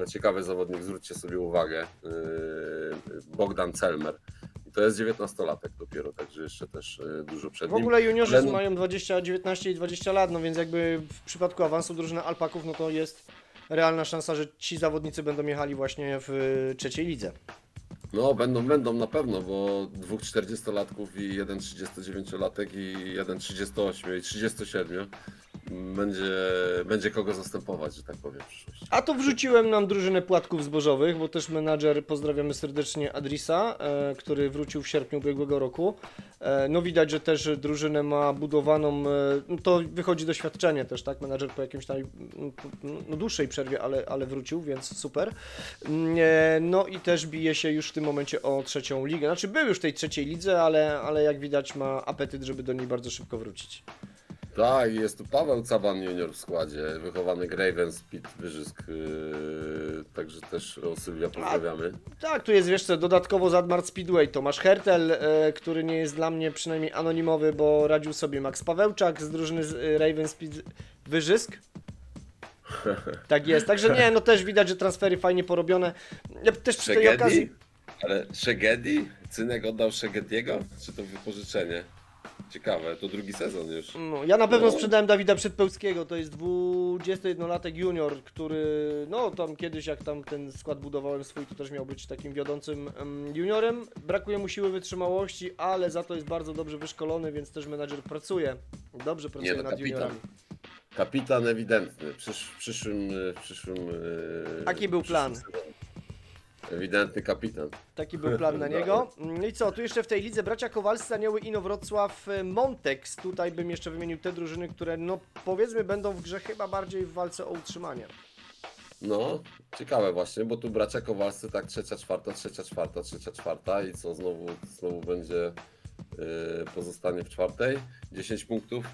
Ciekawy zawodnik, zwróćcie sobie uwagę, Bogdan Celmer. I to jest 19-latek dopiero, także jeszcze też dużo przed W nim. ogóle juniorzy Ale no- mają 20, 19 i 20 lat, no więc jakby w przypadku awansu drużyny Alpaków, no to jest realna szansa, że ci zawodnicy będą jechali właśnie w trzeciej lidze. No, będą na pewno, bo dwóch 40-latków i jeden 39-latek i jeden 38 i 37 będzie kogo zastępować, że tak powiem, w przyszłości. A to wrzuciłem nam drużynę płatków zbożowych, bo też menadżer, pozdrawiamy serdecznie Adrisa, który wrócił w sierpniu ubiegłego roku. No widać, że też drużynę ma budowaną, no to wychodzi doświadczenie też, tak? Menadżer po jakimś tam no, dłuższej przerwie, ale wrócił, więc super. No i też bije się już w tym momencie o trzecią ligę. Znaczy był już w tej trzeciej lidze, ale jak widać ma apetyt, żeby do niej bardzo szybko wrócić. Tak, jest tu Paweł Caban junior w składzie, wychowany Graven Speed Wyżysk, także też o Sylwia pozdrawiamy. Tak, tu jest, wiesz co, dodatkowo Zadmart Speedway, Tomasz Hertel, który nie jest dla mnie przynajmniej anonimowy, bo radził sobie Max Pawełczak z drużyny z Raven Speed Wyżysk. Tak jest, także nie, no też widać, że transfery fajnie porobione. Ja też przy tej okazji... Ale Szegedi? Cynek oddał Szegediego? Czy to wypożyczenie? Ciekawe, to drugi sezon już. No, ja na pewno sprzedałem Dawida Przedpełskiego, to jest 21-latek junior, który, no tam kiedyś jak tam ten skład budowałem swój, to też miał być takim wiodącym juniorem. Brakuje mu siły wytrzymałości, ale za to jest bardzo dobrze wyszkolony, więc też menadżer pracuje, dobrze pracuje nad juniorami. Kapitan ewidentny, w przyszłym Jaki był plan? Ewidentny kapitan. Taki był plan na niego. No i co, tu jeszcze w tej lidze bracia Kowalscy, Anioły Inowrocław, Montex. Tutaj bym jeszcze wymienił te drużyny, które no powiedzmy będą w grze chyba bardziej w walce o utrzymanie. No, ciekawe właśnie, bo tu bracia Kowalscy tak trzecia, czwarta i co znowu będzie pozostanie w czwartej, 10 punktów,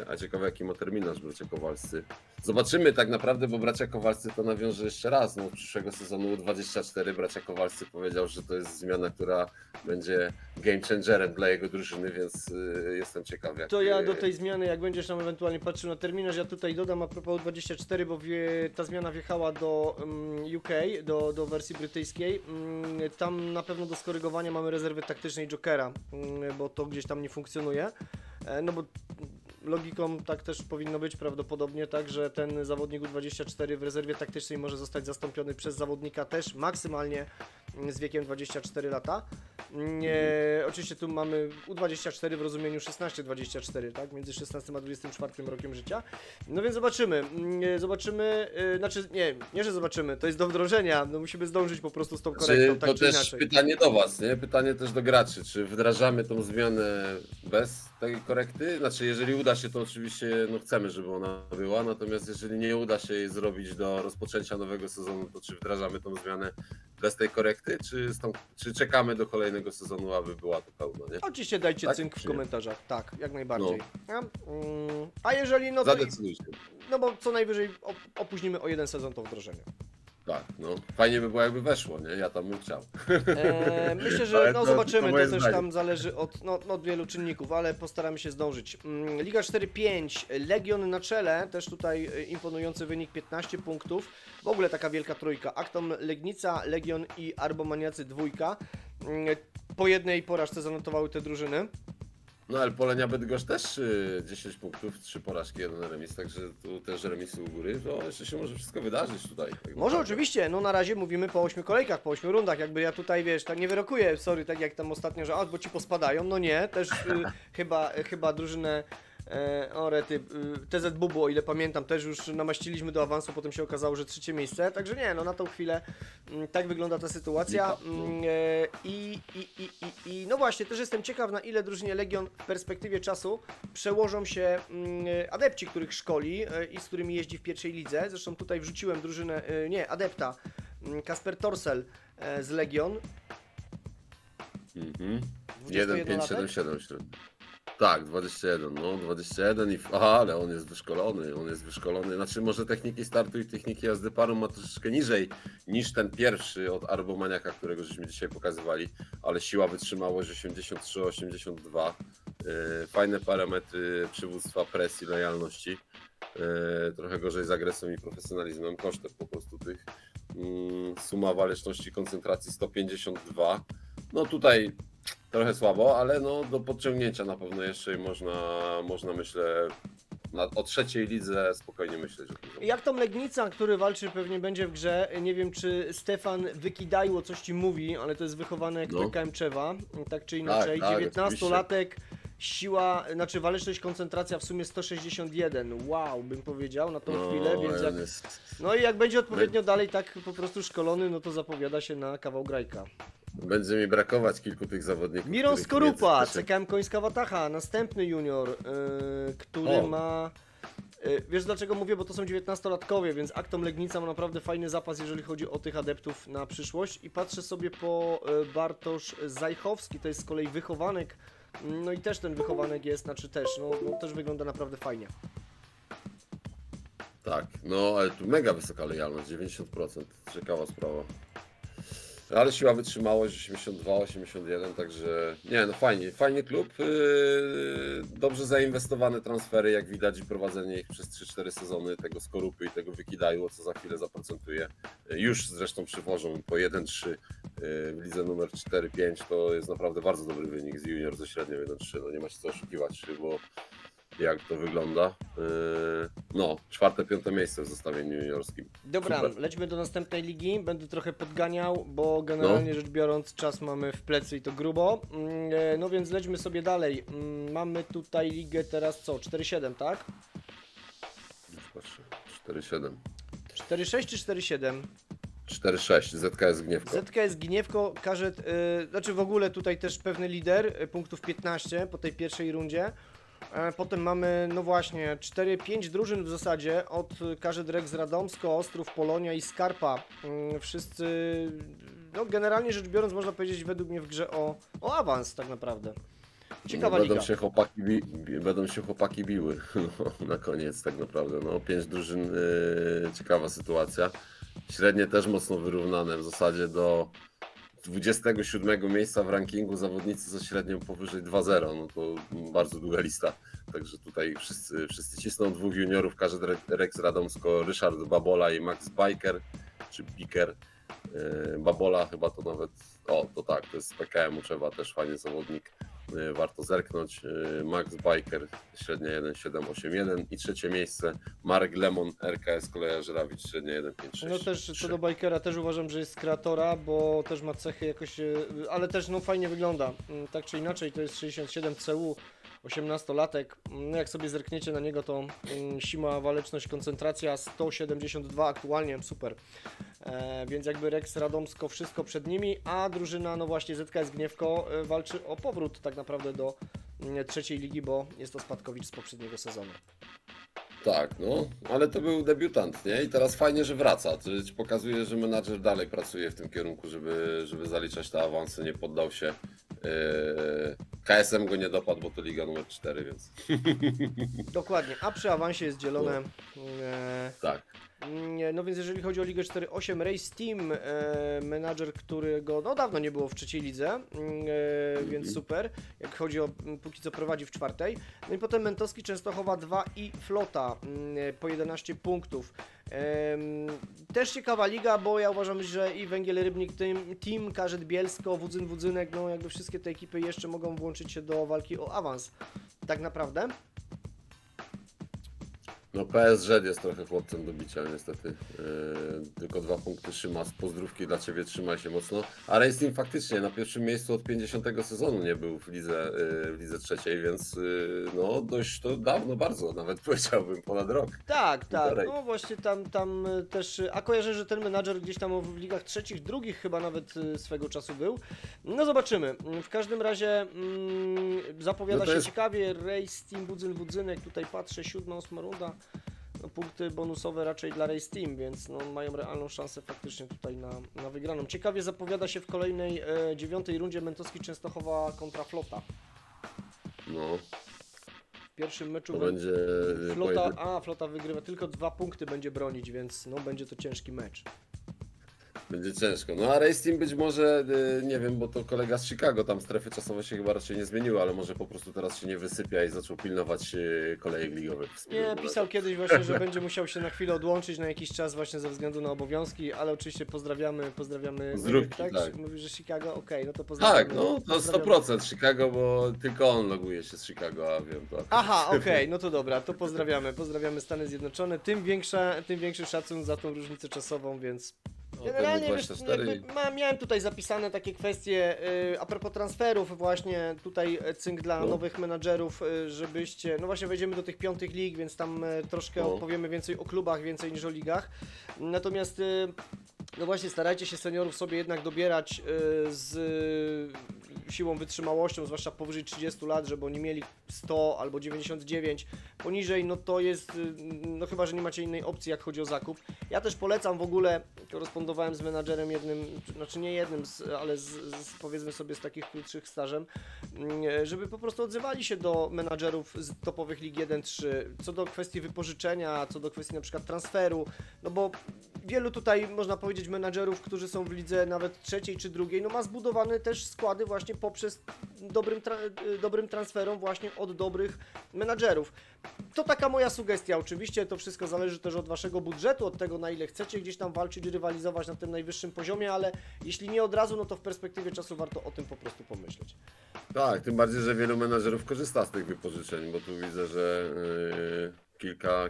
a ciekawe jaki ma terminarz bracia Kowalscy. Zobaczymy tak naprawdę, bo bracia Kowalscy to nawiąże jeszcze raz, no przyszłego sezonu 24 bracia Kowalscy powiedział, że to jest zmiana, która będzie game changerem dla jego drużyny, więc jestem ciekaw jak... To ja do tej zmiany, jak będziesz tam ewentualnie patrzył na terminarz, ja tutaj dodam a propos 24, bo ta zmiana wjechała do UK, do wersji brytyjskiej. Tam na pewno do skorygowania mamy rezerwy taktycznej Jokera, bo to gdzieś tam nie funkcjonuje. No bo logiką tak też powinno być prawdopodobnie, tak, że ten zawodnik U24 w rezerwie taktycznej może zostać zastąpiony przez zawodnika też maksymalnie z wiekiem 24 lata. Oczywiście tu mamy U24 w rozumieniu 16-24, tak? Między 16 a 24 rokiem życia. No więc zobaczymy. Znaczy nie, że zobaczymy, to jest do wdrożenia. No musimy zdążyć po prostu z tą korektą, To tak czy też inaczej. pytanie do Was, nie? Pytanie też do graczy. Czy wdrażamy tą zmianę bez tej korekty? Znaczy, jeżeli uda się, to oczywiście no, chcemy, żeby ona była. Natomiast jeżeli nie uda się jej zrobić do rozpoczęcia nowego sezonu, to czy wdrażamy tą zmianę bez tej korekty? Czy czekamy do kolejnego sezonu, aby była to pełna, nie? Oczywiście dajcie Tak, cynk w czy nie? komentarzach, tak, jak najbardziej. A jeżeli no to, Zadecydujcie. no bo co najwyżej opóźnimy o jeden sezon to wdrożenie. Tak, no. Fajnie by było, jakby weszło, nie? Ja tam bym chciał. Myślę, że Ale no to zobaczymy, moje to też zdanie. tam zależy od wielu czynników, ale postaramy się zdążyć. Liga 4-5, Legion na czele, też tutaj imponujący wynik 15 punktów. W ogóle taka wielka trójka. Actom Legnica, Legion i Arbomaniacy dwójka. Po jednej porażce zanotowały te drużyny. No ale Polenia Bydgoszcz też 10 punktów, 3 porażki, 1 remis, także tu też remisy u góry, to jeszcze się może wszystko wydarzyć tutaj. Tak Może naprawdę. oczywiście, no na razie mówimy po 8 kolejkach, po 8 rundach, jakby ja tutaj, wiesz, tak nie wyrokuję, sorry, tak jak tam ostatnio, że bo ci pospadają, no nie, też chyba drużynę rety, TZ Bubu, o ile pamiętam, też już namaściliśmy do awansu, potem się okazało, że 3 miejsce, także nie, no na tą chwilę tak wygląda ta sytuacja. I no właśnie, też jestem ciekaw, na ile drużynie Legion w perspektywie czasu przełożą się adepci, których szkoli i z którymi jeździ w pierwszej lidze. Zresztą tutaj wrzuciłem drużynę, adepta, Kasper Torsel z Legion. 1, 5, 7, 7 średnio. Tak, 21, no 21 i... Aha, ale on jest wyszkolony, znaczy może techniki startu i techniki jazdy parą ma troszeczkę niżej niż ten pierwszy od Arbomaniaka, którego żeśmy dzisiaj pokazywali, ale siła, wytrzymałość 83, 82, fajne parametry przywództwa, presji, lojalności, trochę gorzej z agresją i profesjonalizmem, kosztem po prostu tych, suma waleczności, koncentracji 152, no tutaj trochę słabo, ale no do podciągnięcia na pewno jeszcze można myślę, o trzeciej lidze spokojnie myśleć o tym. Jak tam Legnica, który walczy, pewnie będzie w grze. Nie wiem, czy Stefan Wykidajło coś ci mówi, ale to jest wychowanek PKM Czewa, tak czy inaczej. Tak, 19-latek, siła, znaczy waleczność, koncentracja w sumie 161. Wow, bym powiedział na tą chwilę, więc jak... No i jak będzie odpowiednio dalej tak po prostu szkolony, no to zapowiada się na kawał grajka. Będzie mi brakować kilku tych zawodników. Miron Skorupa, CKM Końska Wataha, następny junior, który ma... Wiesz dlaczego mówię, bo to są 19-latkowie, więc Actom Legnica ma naprawdę fajny zapas, jeżeli chodzi o tych adeptów na przyszłość. I patrzę sobie po Bartosz Zajchowski, to jest z kolei wychowanek, no i też ten wychowanek jest, znaczy też, no też wygląda naprawdę fajnie. Tak, no ale tu mega wysoka lojalność, 90%, ciekawa sprawa. Ale siła, wytrzymałość 82, 81, także nie, no fajnie klub, dobrze zainwestowane transfery, jak widać, i prowadzenie ich przez 3-4 sezony, tego Skorupy i tego Wykidajło, co za chwilę zaprocentuje. Już zresztą przywożą po 1-3 w lidze numer 4-5, to jest naprawdę bardzo dobry wynik z junior ze średnią 1-3, no nie ma się co oszukiwać, bo jak to wygląda. No, 4-5 miejsce w zestawieniu juniorskim. Dobra, Super. lećmy do następnej ligi, będę trochę podganiał, bo generalnie rzecz biorąc czas mamy w plecy i to grubo. No więc lećmy sobie dalej. Mamy tutaj ligę teraz co? 4-7, tak? Już patrzę, 4-7. 4-6 czy 4-7? 4-6, ZKS Gniewko. ZKS Gniewko, Karzet, znaczy w ogóle tutaj też pewny lider, punktów 15 po tej pierwszej rundzie. Potem mamy, no właśnie, 4-5 drużyn w zasadzie, od Karzet Rex Radomsko, Ostrów, Polonia i Skarpa. Wszyscy, no generalnie rzecz biorąc, można powiedzieć według mnie w grze o awans tak naprawdę. Ciekawa liga. Będą się chłopaki biły na koniec tak naprawdę. No 5 drużyn, ciekawa sytuacja. Średnie też mocno wyrównane, w zasadzie do 27 miejsca w rankingu zawodnicy ze średnią powyżej 2-0, no to bardzo długa lista. Także tutaj wszyscy cisną, dwóch juniorów, Karzet Rex Radomsko, Ryszard Babola i Max Biker, czy Biker. Babola chyba to nawet, to tak, to jest z PKM-u, Czewa, też fajny zawodnik. warto zerknąć. Max Biker, średnia 1,781 i trzecie miejsce Mark Lemon, RKS Koleja Żerawicz, średnia 1,56. No też co do Bikera też uważam, że jest z kreatora, bo też ma cechy jakoś, ale też no fajnie wygląda. Tak czy inaczej to jest 67 CU, 18-latek. No jak sobie zerkniecie na niego, to siła, waleczność, koncentracja 172 aktualnie, super. Więc jakby Rex Radomsko wszystko przed nimi, a drużyna, no właśnie ZKS Gniewko walczy o powrót tak naprawdę do trzeciej ligi, bo jest to spadkowicz z poprzedniego sezonu. Tak, no, ale to był debiutant, nie? I teraz fajnie, że wraca. To ci pokazuje, że menadżer dalej pracuje w tym kierunku, żeby zaliczać te awanse, nie poddał się. KSM go nie dopadł, bo to liga numer 4, więc... Dokładnie, a przy awansie jest dzielone... Tak. No więc jeżeli chodzi o Ligę 4-8, Race Team, menadżer, którego no dawno nie było w trzeciej lidze, więc super, jak chodzi o, póki co prowadzi w czwartej. No i potem Mentowski, Częstochowa 2 i Flota po 11 punktów. Też ciekawa liga, bo ja uważam, że i Węgiel Rybnik Team, Karzet Bielsko, Wudzynek, no jakby wszystkie te ekipy jeszcze mogą włączyć się do walki o awans. Tak naprawdę. No PSG jest trochę chłopcem do bicia niestety, tylko 2 punkty Szymas, pozdrówki dla Ciebie, trzymaj się mocno, a Race Team faktycznie na pierwszym miejscu od 50 sezonu nie był w lidze trzeciej, więc no dość to dawno bardzo, nawet powiedziałbym ponad rok. Tak, no właśnie tam też, a kojarzę, że ten menadżer gdzieś tam w ligach trzecich, drugich chyba nawet swego czasu był, no zobaczymy, w każdym razie zapowiada się ciekawie, Race Team, Wudzynek, tutaj patrzę, 7, 8 runda. No, punkty bonusowe raczej dla Race Team, więc no, mają realną szansę faktycznie tutaj na wygraną. Ciekawie zapowiada się w kolejnej 9. rundzie Mentowski Częstochowa kontra Flota. No. W pierwszym meczu to będzie Flota wygrywa, tylko 2 punkty będzie bronić, więc no, będzie to ciężki mecz. Będzie ciężko. No a Race Team być może, nie wiem, bo to kolega z Chicago, tam strefy czasowe się chyba raczej nie zmieniły, ale może po prostu teraz się nie wysypia i zaczął pilnować kolejek ligowych. Nie, pisał kiedyś właśnie, że będzie musiał się na chwilę odłączyć na jakiś czas właśnie ze względu na obowiązki, ale oczywiście pozdrawiamy. Zróbki, tak? Mówisz, że Chicago, okej, no to pozdrawiamy. Tak, no to 100% Chicago, bo tylko on loguje się z Chicago, a wiem to. Aha, okej, no to dobra, to pozdrawiamy Stany Zjednoczone, tym większy szacun za tą różnicę czasową, więc... Generalnie miałem tutaj zapisane takie kwestie a propos transferów właśnie, tutaj cynk dla nowych menadżerów, żebyście, no właśnie wejdziemy do tych 5 lig, więc tam troszkę opowiemy więcej o klubach, więcej niż o ligach, natomiast no właśnie starajcie się seniorów sobie jednak dobierać z siłą, wytrzymałością, zwłaszcza powyżej 30 lat, żeby oni mieli 100 albo 99, poniżej no to jest, no chyba, że nie macie innej opcji jak chodzi o zakup. Ja też polecam w ogóle, korespondowałem z menadżerem jednym, znaczy nie jednym, ale powiedzmy sobie z takich krótszych stażem, żeby po prostu odzywali się do menadżerów z topowych lig 1-3, co do kwestii wypożyczenia, co do kwestii na przykład transferu, no bo wielu tutaj można powiedzieć menadżerów, którzy są w lidze nawet trzeciej czy drugiej, no ma zbudowane też składy właśnie poprzez dobrym transferom właśnie od dobrych menadżerów. To taka moja sugestia, oczywiście to wszystko zależy też od waszego budżetu, od tego na ile chcecie gdzieś tam walczyć, rywalizować na tym najwyższym poziomie, ale jeśli nie od razu, no to w perspektywie czasu warto o tym po prostu pomyśleć. Tak, tym bardziej, że wielu menadżerów korzysta z tych wypożyczeń, bo tu widzę, że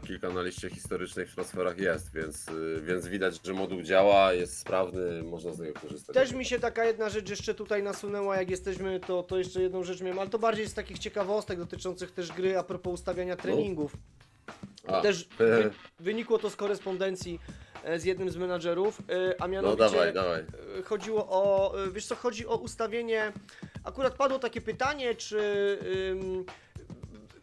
kilka na liście historycznych w transferach jest, więc widać, że moduł działa, jest sprawny, można z niego korzystać. Też mi się taka jedna rzecz jeszcze tutaj nasunęła, jak jesteśmy, to jeszcze jedną rzecz miałem, ale to bardziej z takich ciekawostek dotyczących też gry, a propos ustawiania treningów. Też wynikło to z korespondencji z jednym z menadżerów, a mianowicie dawaj. chodziło o, wiesz co, chodzi o ustawienie, akurat padło takie pytanie, czy...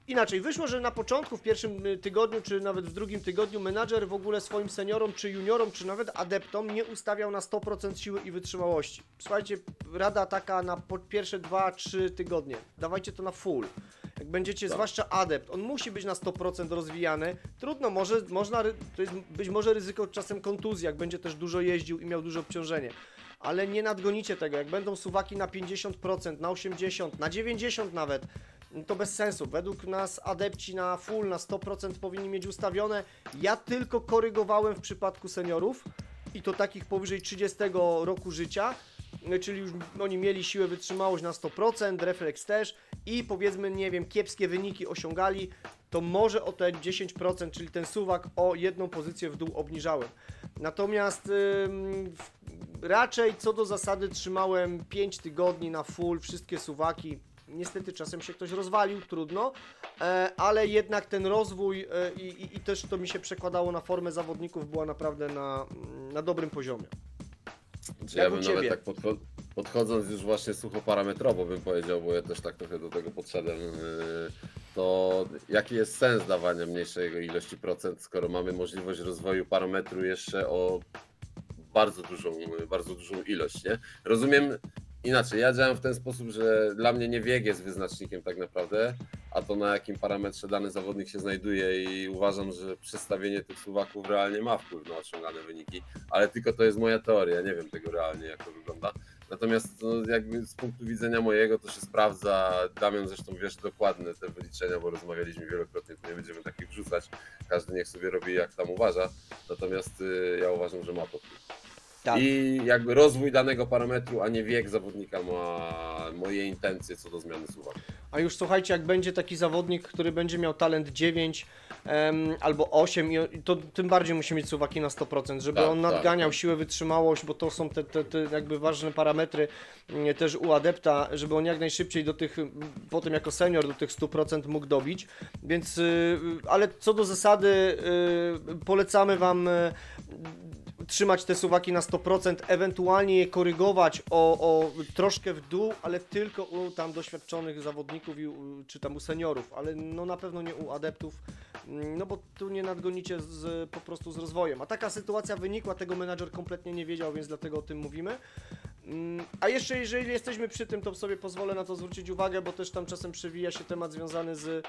Inaczej, wyszło, że na początku, w pierwszym tygodniu, czy nawet w drugim tygodniu menadżer w ogóle swoim seniorom, czy juniorom, czy nawet adeptom nie ustawiał na 100% siły i wytrzymałości. Słuchajcie, rada taka na pierwsze 2-3 tygodnie. Dawajcie to na full. Jak będziecie, zwłaszcza adept, on musi być na 100% rozwijany. Trudno, to jest być może ryzyko czasem kontuzji, jak będzie też dużo jeździł i miał duże obciążenie. Ale nie nadgonicie tego, jak będą suwaki na 50%, na 80%, na 90% nawet, to bez sensu. Według nas adepci na full, na 100% powinni mieć ustawione. Ja tylko korygowałem w przypadku seniorów i to takich powyżej 30 roku życia, czyli już oni mieli siłę, wytrzymałość na 100%, refleks też i powiedzmy, nie wiem, kiepskie wyniki osiągali, to może o te 10%, czyli ten suwak o jedną pozycję w dół obniżałem. Natomiast raczej co do zasady trzymałem 5 tygodni na full wszystkie suwaki. Niestety czasem się ktoś rozwalił, trudno, ale jednak ten rozwój i też to mi się przekładało na formę zawodników, była naprawdę na dobrym poziomie. Ja bym nawet tak podchodząc już właśnie suchoparametrowo bym powiedział, bo ja też tak trochę do tego podszedłem, to jaki jest sens dawania mniejszej ilości procent, skoro mamy możliwość rozwoju parametru jeszcze o bardzo dużą ilość, nie? Rozumiem inaczej, ja działam w ten sposób, że dla mnie nie wiek jest wyznacznikiem tak naprawdę, a to na jakim parametrze dany zawodnik się znajduje i uważam, że przestawienie tych suwaków realnie ma wpływ na osiągane wyniki, ale tylko to jest moja teoria, nie wiem tego realnie jak to wygląda. Natomiast no, jakby z punktu widzenia mojego to się sprawdza, Damian zresztą wiesz dokładne te wyliczenia, bo rozmawialiśmy wielokrotnie, tu nie będziemy takich wrzucać, każdy niech sobie robi jak tam uważa, natomiast ja uważam, że ma to wpływ. Tak. I jakby rozwój danego parametru, a nie wiek zawodnika ma moje intencje co do zmiany suwak. A już słuchajcie, jak będzie taki zawodnik, który będzie miał talent 9 albo 8, to tym bardziej musi mieć suwaki na 100%, żeby on nadganiał siłę, wytrzymałość, bo to są te jakby ważne parametry też u adepta, żeby on jak najszybciej do tych, potem jako senior do tych 100% mógł dobić, więc, ale co do zasady polecamy Wam trzymać te suwaki na 100%, ewentualnie je korygować o troszkę w dół, ale tylko u tam doświadczonych zawodników czy tam u seniorów, ale no na pewno nie u adeptów, no bo tu nie nadgonicie po prostu z rozwojem. A taka sytuacja wynikła, tego menadżer kompletnie nie wiedział, więc dlatego o tym mówimy. A jeszcze jeżeli jesteśmy przy tym, to sobie pozwolę na to zwrócić uwagę, bo też tam czasem przewija się temat związany z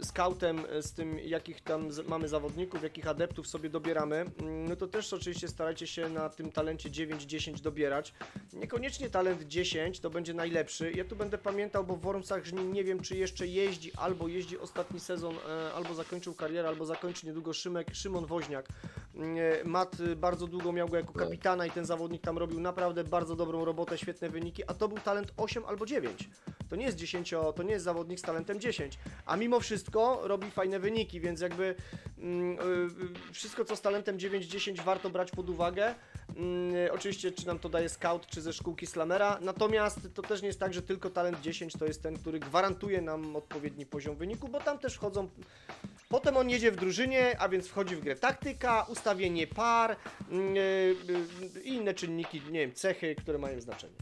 scoutem, z tym jakich tam mamy zawodników, jakich adeptów sobie dobieramy, no to też oczywiście starajcie się na tym talencie 9-10 dobierać. Niekoniecznie talent 10 to będzie najlepszy. Ja tu będę pamiętał, bo w Wormsach Żnin nie wiem, czy jeszcze jeździ, albo jeździ ostatni sezon, albo zakończył karierę, albo zakończy niedługo Szymon Woźniak. Matt bardzo długo miał go jako kapitana i ten zawodnik tam robił naprawdę bardzo dobrą robotę, świetne wyniki, a to był talent 8 albo 9. To nie jest 10, to nie jest zawodnik z talentem 10, a mimo wszystko robi fajne wyniki, więc jakby wszystko co z talentem 9-10 warto brać pod uwagę. Oczywiście czy nam to daje scout, czy ze szkółki Slamera, natomiast to też nie jest tak, że tylko talent 10 to jest ten, który gwarantuje nam odpowiedni poziom wyniku, bo tam też wchodzą. Potem on jedzie w drużynie, a więc wchodzi w grę taktyka, ustawienie par i inne czynniki, nie wiem, cechy, które mają znaczenie.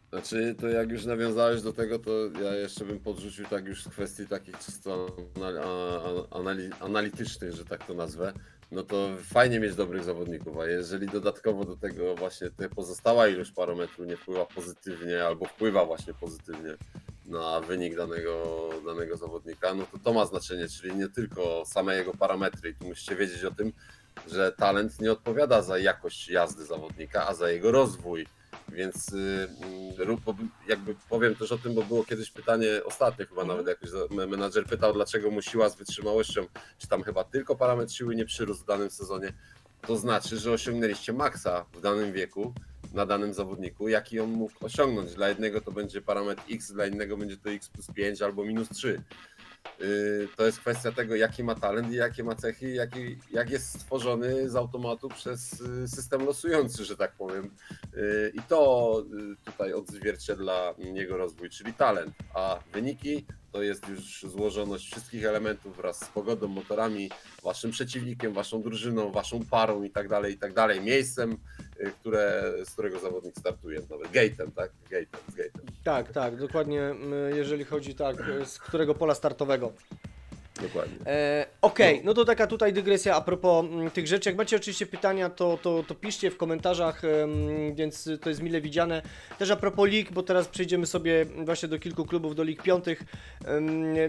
Znaczy, to jak już nawiązałeś do tego, to ja jeszcze bym podrzucił tak już z kwestii takich czysto analitycznych, że tak to nazwę, no to fajnie mieć dobrych zawodników, a jeżeli dodatkowo do tego właśnie ta pozostała ilość parametru nie wpływa pozytywnie albo wpływa właśnie pozytywnie na wynik danego zawodnika, no to ma znaczenie, czyli nie tylko same jego parametry i tu musicie wiedzieć o tym, że talent nie odpowiada za jakość jazdy zawodnika, a za jego rozwój. Więc jakby powiem też o tym, bo było kiedyś pytanie ostatnie chyba nawet jakoś menadżer pytał, dlaczego mu siła z wytrzymałością, czy tam chyba tylko parametr siły nie przyrósł w danym sezonie. To znaczy, że osiągnęliście maksa w danym wieku na danym zawodniku, jaki on mógł osiągnąć. Dla jednego to będzie parametr X, dla innego będzie to X plus 5 albo minus 3. To jest kwestia tego, jaki ma talent i jakie ma cechy, jak jest stworzony z automatu przez system losujący, że tak powiem. I to tutaj odzwierciedla jego rozwój, czyli talent, a wyniki to jest już złożoność wszystkich elementów wraz z pogodą, motorami, waszym przeciwnikiem, waszą drużyną, waszą parą i tak dalej, miejscem, z którego zawodnik startuje, nawet gate'em, tak? Z gate'em. Tak, dokładnie, jeżeli chodzi z którego pola startowego. Dokładnie. Okej, no to taka tutaj dygresja a propos tych rzeczy. Jak macie oczywiście pytania, to piszcie w komentarzach, więc to jest mile widziane. Też a propos lig, bo teraz przejdziemy sobie właśnie do kilku klubów, do lig piątych.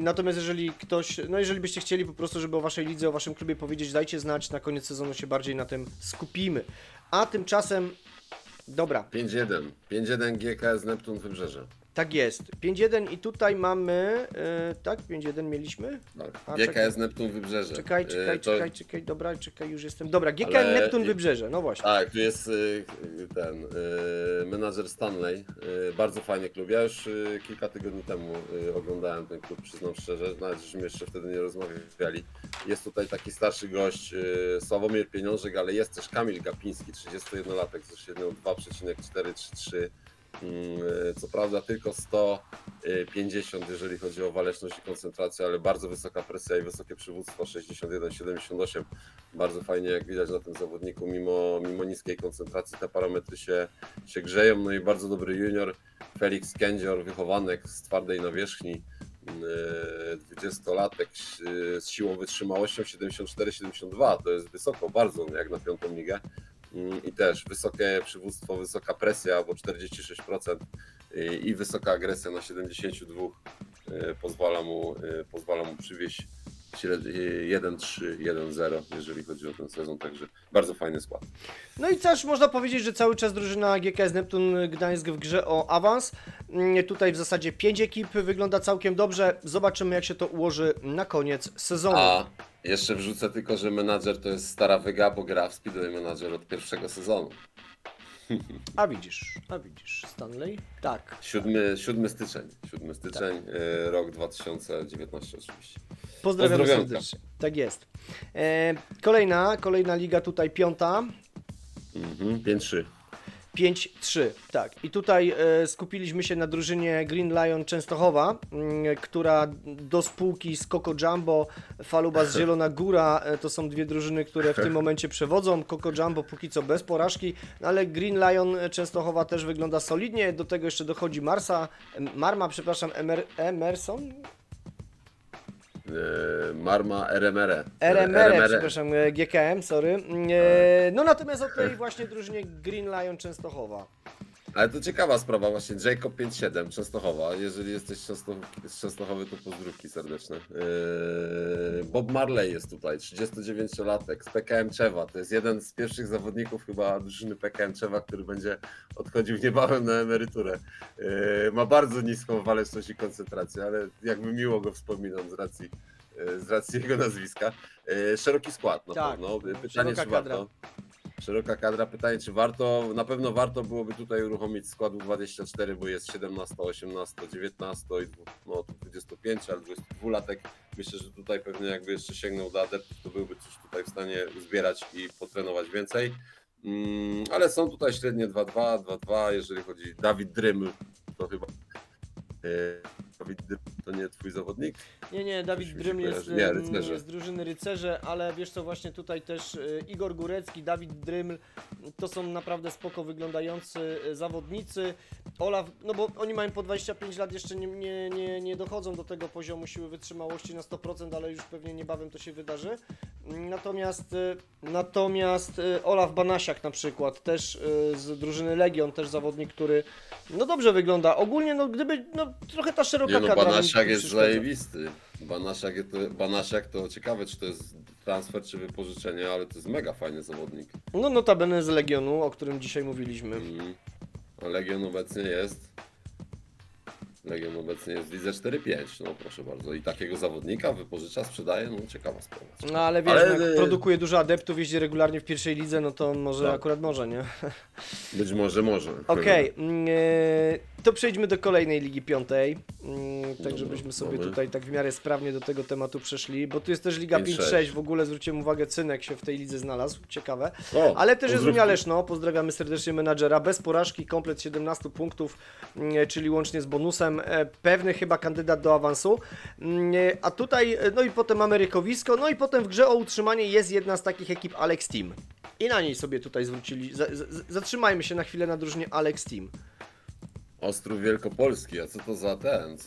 Natomiast jeżeli jeżeli byście chcieli po prostu, żeby o waszej lidze, o waszym klubie powiedzieć, dajcie znać, na koniec sezonu się bardziej na tym skupimy. A tymczasem, dobra. 5-1 GKS Neptun Wybrzeże. Tak jest. 5-1 i tutaj mamy, tak, 5-1 mieliśmy? Tak. GKS Neptun Wybrzeże. Czekaj, dobra, już jestem. Dobra, GKS Ale- Neptun Wybrzeże, no właśnie. Tak, tu jest ten menadżer Stanley. Bardzo fajny klub. Ja już kilka tygodni temu oglądałem ten klub, przyznam szczerze, nawet żeśmy jeszcze wtedy nie rozmawiali. Jest tutaj taki starszy gość, Sławomir Pieniążek, ale jest też Kamil Gapiński, 31-latek ze średnią 2,433. Co prawda tylko 150, jeżeli chodzi o waleczność i koncentrację, ale bardzo wysoka presja i wysokie przywództwo, 61-78. Bardzo fajnie, jak widać na tym zawodniku, mimo niskiej koncentracji te parametry się grzeją. No i bardzo dobry junior, Felix Kędzior, wychowanek z twardej nawierzchni, 20-latek z siłą wytrzymałością 74-72. To jest wysoko bardzo, jak na piątą ligę. I też wysokie przywództwo, wysoka presja, bo 46% i wysoka agresja na 72 pozwala mu przywieźć 1-3, 1-0, jeżeli chodzi o ten sezon, także bardzo fajny skład. No i też można powiedzieć, że cały czas drużyna GKS Neptun Gdańsk w grze o awans. Tutaj w zasadzie 5 ekip wygląda całkiem dobrze. Zobaczymy, jak się to ułoży na koniec sezonu. A jeszcze wrzucę tylko, że menadżer to jest stara wyga, bo gra w Speedway Manager od pierwszego sezonu. A widzisz, Stanley? Tak. 7 styczeń, rok 2019 oczywiście. Pozdrawiamy Pozdrowionka. serdecznie. Tak jest. Kolejna liga tutaj, 5. 5-3. 5-3, tak. I tutaj skupiliśmy się na drużynie Green Lion Częstochowa, która do spółki z Coco Jumbo, Faluba z Zielona Góra, to są dwie drużyny, które w tym momencie przewodzą. Coco Jumbo póki co bez porażki, no ale Green Lion Częstochowa też wygląda solidnie. Do tego jeszcze dochodzi Emerson? Marma RMR. Przepraszam, GKM, sorry. No natomiast o tej właśnie drużynie Green Lion Częstochowa. Ale to ciekawa sprawa właśnie, Jacob 5-7, Częstochowa, jeżeli jesteś z Częstochowy, to pozdrówki serdeczne. Bob Marley jest tutaj, 39-latek z PKM Czewa, to jest jeden z pierwszych zawodników chyba drużyny PKM Czewa, który będzie odchodził niebawem na emeryturę. Ma bardzo niską waleczność i koncentrację, ale jakby miło go wspominam z racji jego nazwiska. Szeroki skład na pewno, pytanie czy warto. Szeroka kadra, pytanie czy warto, na pewno warto byłoby tutaj uruchomić składu 24, bo jest 17, 18, 19 i 25, ale 22-latek. Myślę, że tutaj pewnie jakby jeszcze sięgnął do adeptów, to byłby coś tutaj w stanie uzbierać i potrenować więcej. Ale są tutaj średnie 2-2, 2-2, jeżeli chodzi Dawid Dryml, to chyba... Dawid Dryml to nie twój zawodnik? Nie, Dawid Dryml jest z drużyny Rycerze, ale wiesz co, właśnie tutaj też Igor Górecki, Dawid Dryml, to są naprawdę spoko wyglądający zawodnicy. Olaf, no bo oni mają po 25 lat, jeszcze nie dochodzą do tego poziomu siły wytrzymałości na 100%, ale już pewnie niebawem to się wydarzy. Natomiast Olaf Banasiak na przykład, też z drużyny Legion, też zawodnik, który no dobrze wygląda. Ogólnie no gdyby, no trochę ta szeroka kadra... Banasiak jest zajebisty. Banasiak to ciekawe, czy to jest transfer, czy wypożyczenie, ale to jest mega fajny zawodnik. No notabene z Legionu, o którym dzisiaj mówiliśmy. A Legion obecnie jest w lidze 4-5, no proszę bardzo. I takiego zawodnika wypożycza, sprzedaje, no ciekawa sprawa. No ale wiesz, jak produkuje dużo adeptów, jeździ regularnie w pierwszej lidze, no to może tak. Akurat może, nie? Być może. Okej, to przejdźmy do kolejnej Ligi Piątej, tak żebyśmy sobie tutaj tak w miarę sprawnie do tego tematu przeszli, bo tu jest też Liga 5-6, w ogóle zwróciłem uwagę, Cynek się w tej lidze znalazł, ciekawe, ale też jest Unia Leszno, pozdrawiamy serdecznie menadżera, bez porażki, komplet 17 punktów, czyli łącznie z bonusem, pewny chyba kandydat do awansu, a tutaj, no i potem mamy Rykowisko, no i potem w grze o utrzymanie jest jedna z takich ekip Alex Team i na niej sobie tutaj zwrócili, zatrzymajmy się na chwilę na drużynie Alex Team. Ostrów Wielkopolski, a co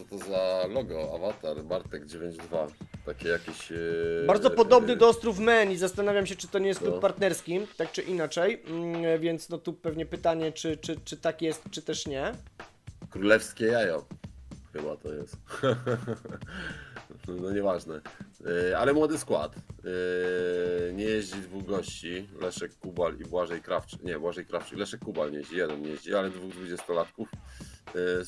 to za logo, awatar, Bartek 92, takie jakieś... Bardzo podobny do Ostrów Men i zastanawiam się, czy to nie jest klub partnerski, tak czy inaczej, więc no tu pewnie pytanie, czy tak jest, czy też nie. Królewskie jajo, chyba to jest. No nieważne, ale młody skład, nie jeździ dwóch gości, Leszek Kubal i Błażej Krawczyk, Leszek Kubal nie jeździ, jeden nie jeździ, ale dwóch 20-latków,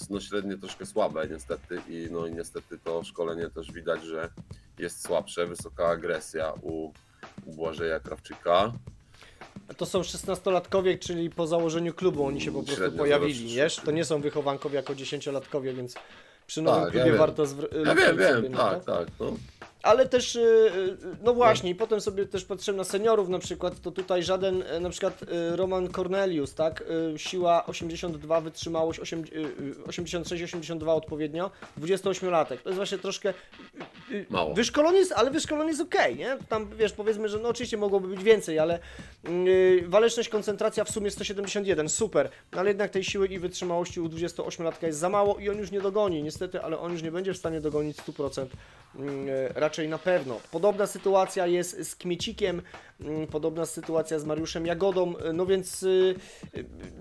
no średnie troszkę słabe niestety i no i niestety to szkolenie też widać, że jest słabsze, wysoka agresja u Błażeja Krawczyka. To są 16-latkowie, czyli po założeniu klubu oni się po prostu Średnio pojawili, 0,3. wiesz? To nie są wychowankowie jako 10-latkowie, więc przy nowym Tak, klubie ja warto Ja wiem, sobie na to. tak, no. Ale też, no właśnie, i potem sobie też patrzyłem na seniorów na przykład, to tutaj żaden, na przykład Roman Cornelius, tak, siła 82, wytrzymałość 86-82 odpowiednio, 28-latek, to jest właśnie troszkę Mało. wyszkolony jest, ale wyszkolony jest okej, nie? Tam wiesz, powiedzmy, że no oczywiście mogłoby być więcej, ale waleczność, koncentracja w sumie 171, super, no ale jednak tej siły i wytrzymałości u 28-latka jest za mało i on już nie dogoni, niestety, ale on już nie będzie w stanie dogonić 100%, raczej na pewno. Podobna sytuacja jest z Kmiecikiem, podobna sytuacja z Mariuszem Jagodą, no więc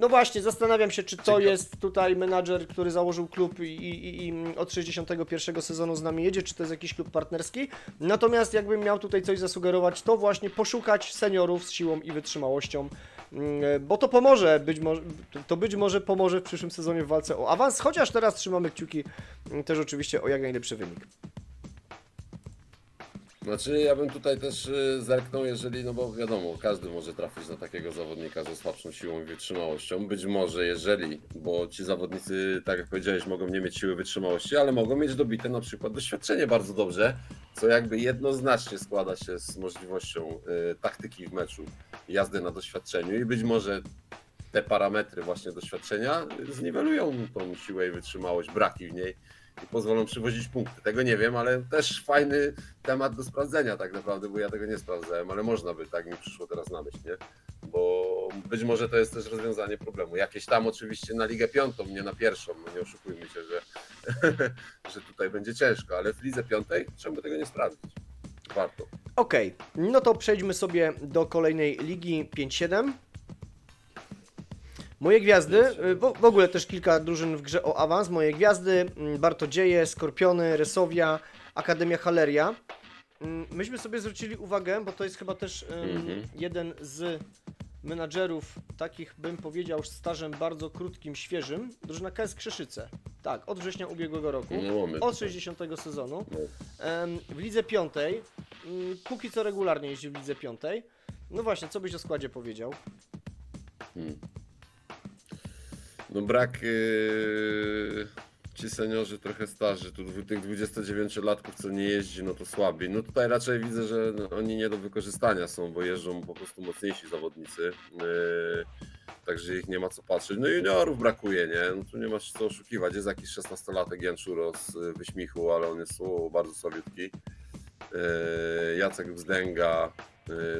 no właśnie, zastanawiam się, czy to jest tutaj menadżer, który założył klub i od 61 sezonu z nami jedzie, czy to jest jakiś klub partnerski. Natomiast jakbym miał tutaj coś zasugerować, to właśnie poszukać seniorów z siłą i wytrzymałością, bo to pomoże, być może pomoże w przyszłym sezonie w walce o awans, chociaż teraz trzymamy kciuki też oczywiście o jak najlepszy wynik. Znaczy ja bym tutaj też zerknął, jeżeli, no bo wiadomo, każdy może trafić na takiego zawodnika ze słabszą siłą i wytrzymałością. Być może jeżeli, bo ci zawodnicy, tak jak powiedziałeś, mogą nie mieć siły wytrzymałości, ale mogą mieć dobite na przykład doświadczenie bardzo dobrze, co jakby jednoznacznie składa się z możliwością taktyki w meczu, jazdy na doświadczeniu i być może te parametry właśnie doświadczenia zniwelują tą siłę i wytrzymałość, braki w niej i pozwolą przywozić punkty. Tego nie wiem, ale też fajny temat do sprawdzenia tak naprawdę, bo ja tego nie sprawdzałem, ale można by, tak mi przyszło teraz na myśl, nie? Bo być może to jest też rozwiązanie problemu. Jakieś tam oczywiście na Ligę Piątą, nie na pierwszą, no nie oszukujmy się, że, że tutaj będzie ciężko, ale w Lidze Piątej czemu tego nie sprawdzić? Warto. Okej, no to przejdźmy sobie do kolejnej ligi 5-7. Moje gwiazdy, w ogóle też kilka drużyn w grze o awans, moje gwiazdy, Bartodzieje, Skorpiony, Resowia, Akademia Haleria. Myśmy sobie zwrócili uwagę, bo to jest chyba też jeden z menadżerów, takich bym powiedział, z stażem bardzo krótkim, świeżym, drużyna KS Krzeszyce. Tak, od września ubiegłego roku, od 60 sezonu. W Lidze Piątej, póki co regularnie jeździ w Lidze Piątej. No właśnie, co byś o składzie powiedział? No brak ci seniorzy trochę starzy, tu tych 29-latków co nie jeździ, no to słabi. No tutaj raczej widzę, że oni nie do wykorzystania są, bo jeżdżą po prostu mocniejsi zawodnicy, także ich nie ma co patrzeć. No juniorów brakuje, nie? No tu nie ma się co oszukiwać, jest jakiś 16-latek Janczuro z Wyśmichu, ale on jest bardzo słabiutki. Jacek Wzdęga,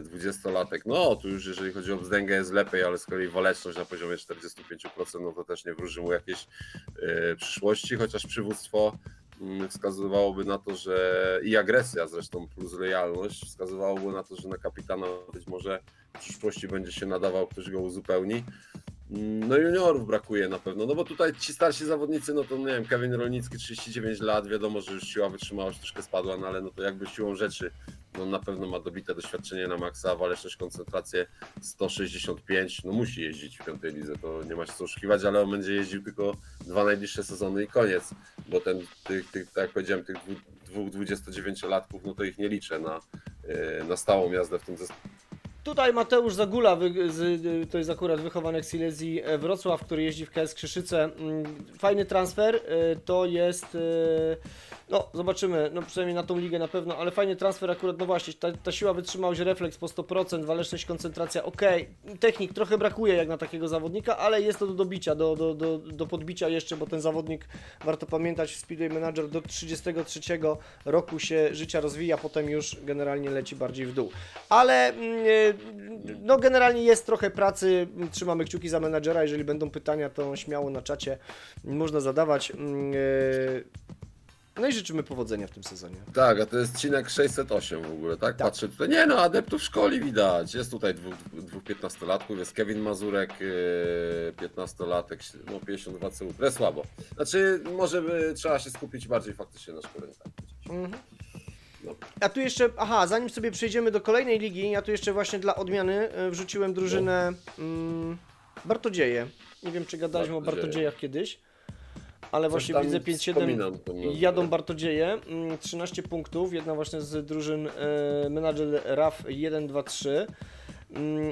20-latek, no tu już jeżeli chodzi o Wzdęgę jest lepiej, ale z kolei waleczność na poziomie 45%, no to też nie wróży mu jakiejś przyszłości, chociaż przywództwo wskazywałoby na to, że i agresja zresztą plus lojalność wskazywałoby na to, że na kapitana być może w przyszłości będzie się nadawał, ktoś go uzupełni. No juniorów brakuje na pewno, no bo tutaj ci starsi zawodnicy, no to nie wiem, Kevin Rolnicki 39 lat, wiadomo, że już siła wytrzymałość troszkę spadła, no ale no to jakby siłą rzeczy, no na pewno ma dobite doświadczenie na maksa, waleczność, koncentrację 165, no musi jeździć w piątej lidze, to nie ma się co oszukiwać, ale on będzie jeździł tylko 2 najbliższe sezony i koniec, bo tak jak powiedziałem, tych dwóch 29-latków, no to ich nie liczę na stałą jazdę w tym zespole. Tutaj Mateusz Zagula, to jest akurat wychowanek Silesii Wrocław, który jeździ w KS Krzeszyce. Fajny transfer, to jest, no zobaczymy, no przynajmniej na tą ligę na pewno, ale fajny transfer akurat, no właśnie, ta siła, wytrzymałość, refleks po 100%, waleczność, koncentracja, ok, technik trochę brakuje jak na takiego zawodnika, ale jest to do dobicia, do podbicia jeszcze, bo ten zawodnik, warto pamiętać, Speedway Manager do 33 roku się życia rozwija, potem już generalnie leci bardziej w dół. Ale no generalnie jest trochę pracy, trzymamy kciuki za menadżera, jeżeli będą pytania, to śmiało na czacie można zadawać. No i życzymy powodzenia w tym sezonie. Tak, a to jest odcinek 608 w ogóle, tak? Patrzę tutaj, nie no, adeptów szkoli widać, jest tutaj dwóch 15-latków, jest Kevin Mazurek, 15-latek, no 52 CU, to jest słabo. Znaczy, może by trzeba się skupić bardziej faktycznie na szkoleniu, tak powiedzieć. No. A tu jeszcze, zanim sobie przejdziemy do kolejnej ligi, ja tu jeszcze właśnie dla odmiany wrzuciłem drużynę Bartodzieje. Nie wiem, czy gadaliśmy o Bartodziejach kiedyś. ale właśnie tam widzę 5-7 wspominam tą nazwę. jadą Bartodzieje, 13 punktów, jedna właśnie z drużyn menadżer RAF 1, 2, 3.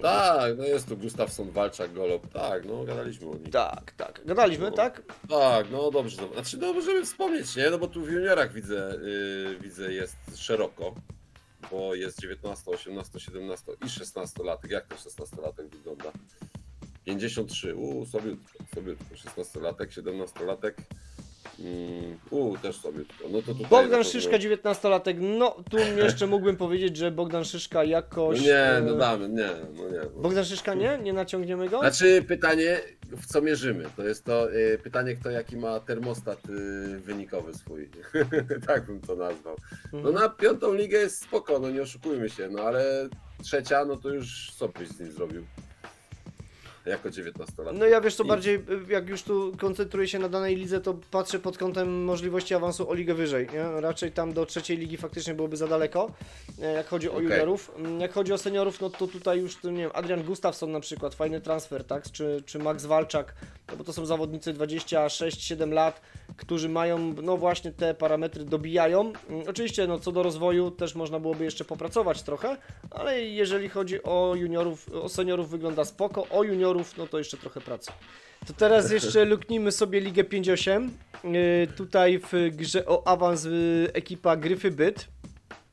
Tak, no jest tu Gustafsson, Walczak, Golob, tak, no gadaliśmy o nich. Tak, tak. Gadaliśmy, No. tak? Tak, no dobrze, znaczy no możemy wspomnieć, nie, no bo tu w juniorach widzę jest szeroko, bo jest 19, 18, 17 i 16-latek, jak to 16-latek wygląda? 53, sobiutko, 16-latek, 17-latek, też sobiutko, no to tutaj Bogdan Szyszka, 19-latek, no tu jeszcze mógłbym powiedzieć, że Bogdan Szyszka jakoś... No nie, no damy, nie. Bogdan Szyszka nie? Nie naciągniemy go? Znaczy pytanie, w co mierzymy? To jest to pytanie, kto jaki ma termostat wynikowy swój. Tak bym to nazwał. No na 5. ligę jest spoko, no nie oszukujmy się, no ale 3, no to już co byś z nim zrobił? Jako 19-latek. No ja wiesz co, bardziej jak już tu koncentruję się na danej lidze, to patrzę pod kątem możliwości awansu o ligę wyżej, nie? Raczej tam do 3. ligi faktycznie byłoby za daleko, jak chodzi o juniorów. Jak chodzi o seniorów, no to tutaj już, nie wiem, Adrian Gustafsson na przykład, fajny transfer, tak? Czy Max Walczak, no bo to są zawodnicy 26-7 lat, którzy mają, no właśnie te parametry dobijają. Oczywiście, no co do rozwoju też można byłoby jeszcze popracować trochę, ale jeżeli chodzi o juniorów, o seniorów wygląda spoko, o juniorów no to jeszcze trochę pracy. To teraz jeszcze luknijmy sobie Ligę 5-8. Tutaj w grze o awans ekipa Gryfy Byt.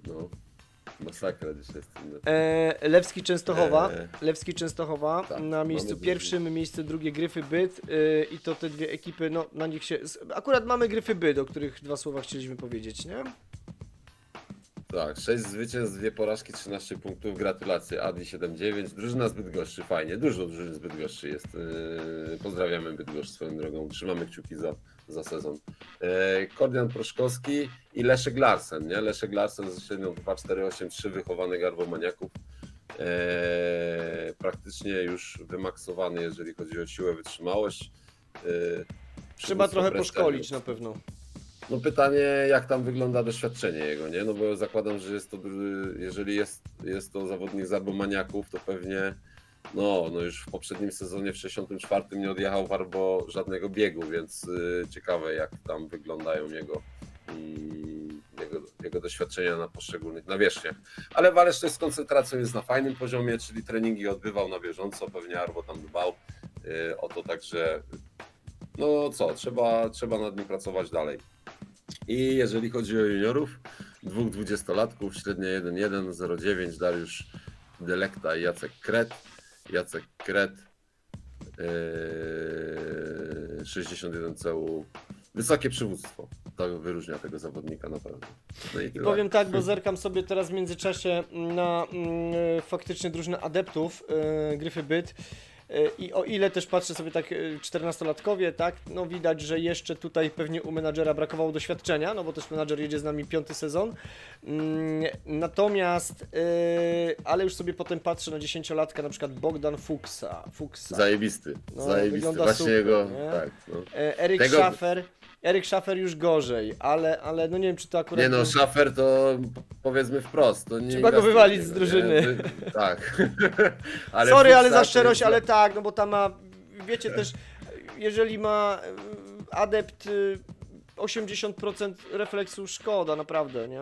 No, masakra dzisiaj jest. Lewski Częstochowa. Lewski Częstochowa Tak, na miejscu mamy pierwszym, miejsce drugie Gryfy Byt. I to te dwie ekipy, no na nich się... Akurat mamy Gryfy Byt, o których 2 słowa chcieliśmy powiedzieć, nie? Tak, 6 zwycięstw, 2 porażki, 13 punktów, gratulacje, Adi 7-9, drużyna z Bydgoszczy, fajnie, dużo drużyn z Bydgoszczy jest, pozdrawiamy Bydgoszcz swoją drogą, trzymamy kciuki za sezon. Kordian Proszkowski i Leszek Larsen, nie? Leszek Larsen ze średnią 2,483, wychowany Garbomaniaków, praktycznie już wymaksowany, jeżeli chodzi o siłę, wytrzymałość. Trzeba trochę poszkolić na pewno. No pytanie, jak tam wygląda doświadczenie jego, nie? No bo zakładam, że jest to, jeżeli jest to zawodnik z Arbomaniaków, to pewnie no już w poprzednim sezonie, w 64 nie odjechał w Arbo żadnego biegu, więc ciekawe jak tam wyglądają jego doświadczenia na poszczególnych nawierzchniach. Ale Walesz też z koncentracją jest na fajnym poziomie, czyli treningi odbywał na bieżąco, pewnie Arbo tam dbał o to, także no co, trzeba nad nim pracować dalej. I jeżeli chodzi o juniorów, 2 20-latków, średnia 1,1, 0,9, Dariusz Delekta i Jacek Kret. Jacek Kret, 61 CU. Wysokie przywództwo, to wyróżnia tego zawodnika naprawdę. No i powiem tak, bo zerkam sobie teraz w międzyczasie na faktycznie drużynę adeptów Gryfy Byt. I o ile też patrzę sobie tak 14-latkowie, tak, no widać, że jeszcze tutaj pewnie u menadżera brakowało doświadczenia, no bo też menadżer jedzie z nami 5. sezon. Natomiast, ale już sobie potem patrzę na 10-latka, na przykład Bogdan Fuksa. Zajebisty, no, zajebisty, właśnie super, jego, tak, no. Eryk Schaffer już gorzej, ale no nie wiem, czy to akurat... Nie no, Schaffer to powiedzmy wprost, to nie... Trzeba go wywalić z drużyny. Tak. Ale sorry, Fuksa ale za szczerość, ale tak, no bo tam ma, wiecie też, jeżeli ma adept 80% refleksu, szkoda, naprawdę, nie?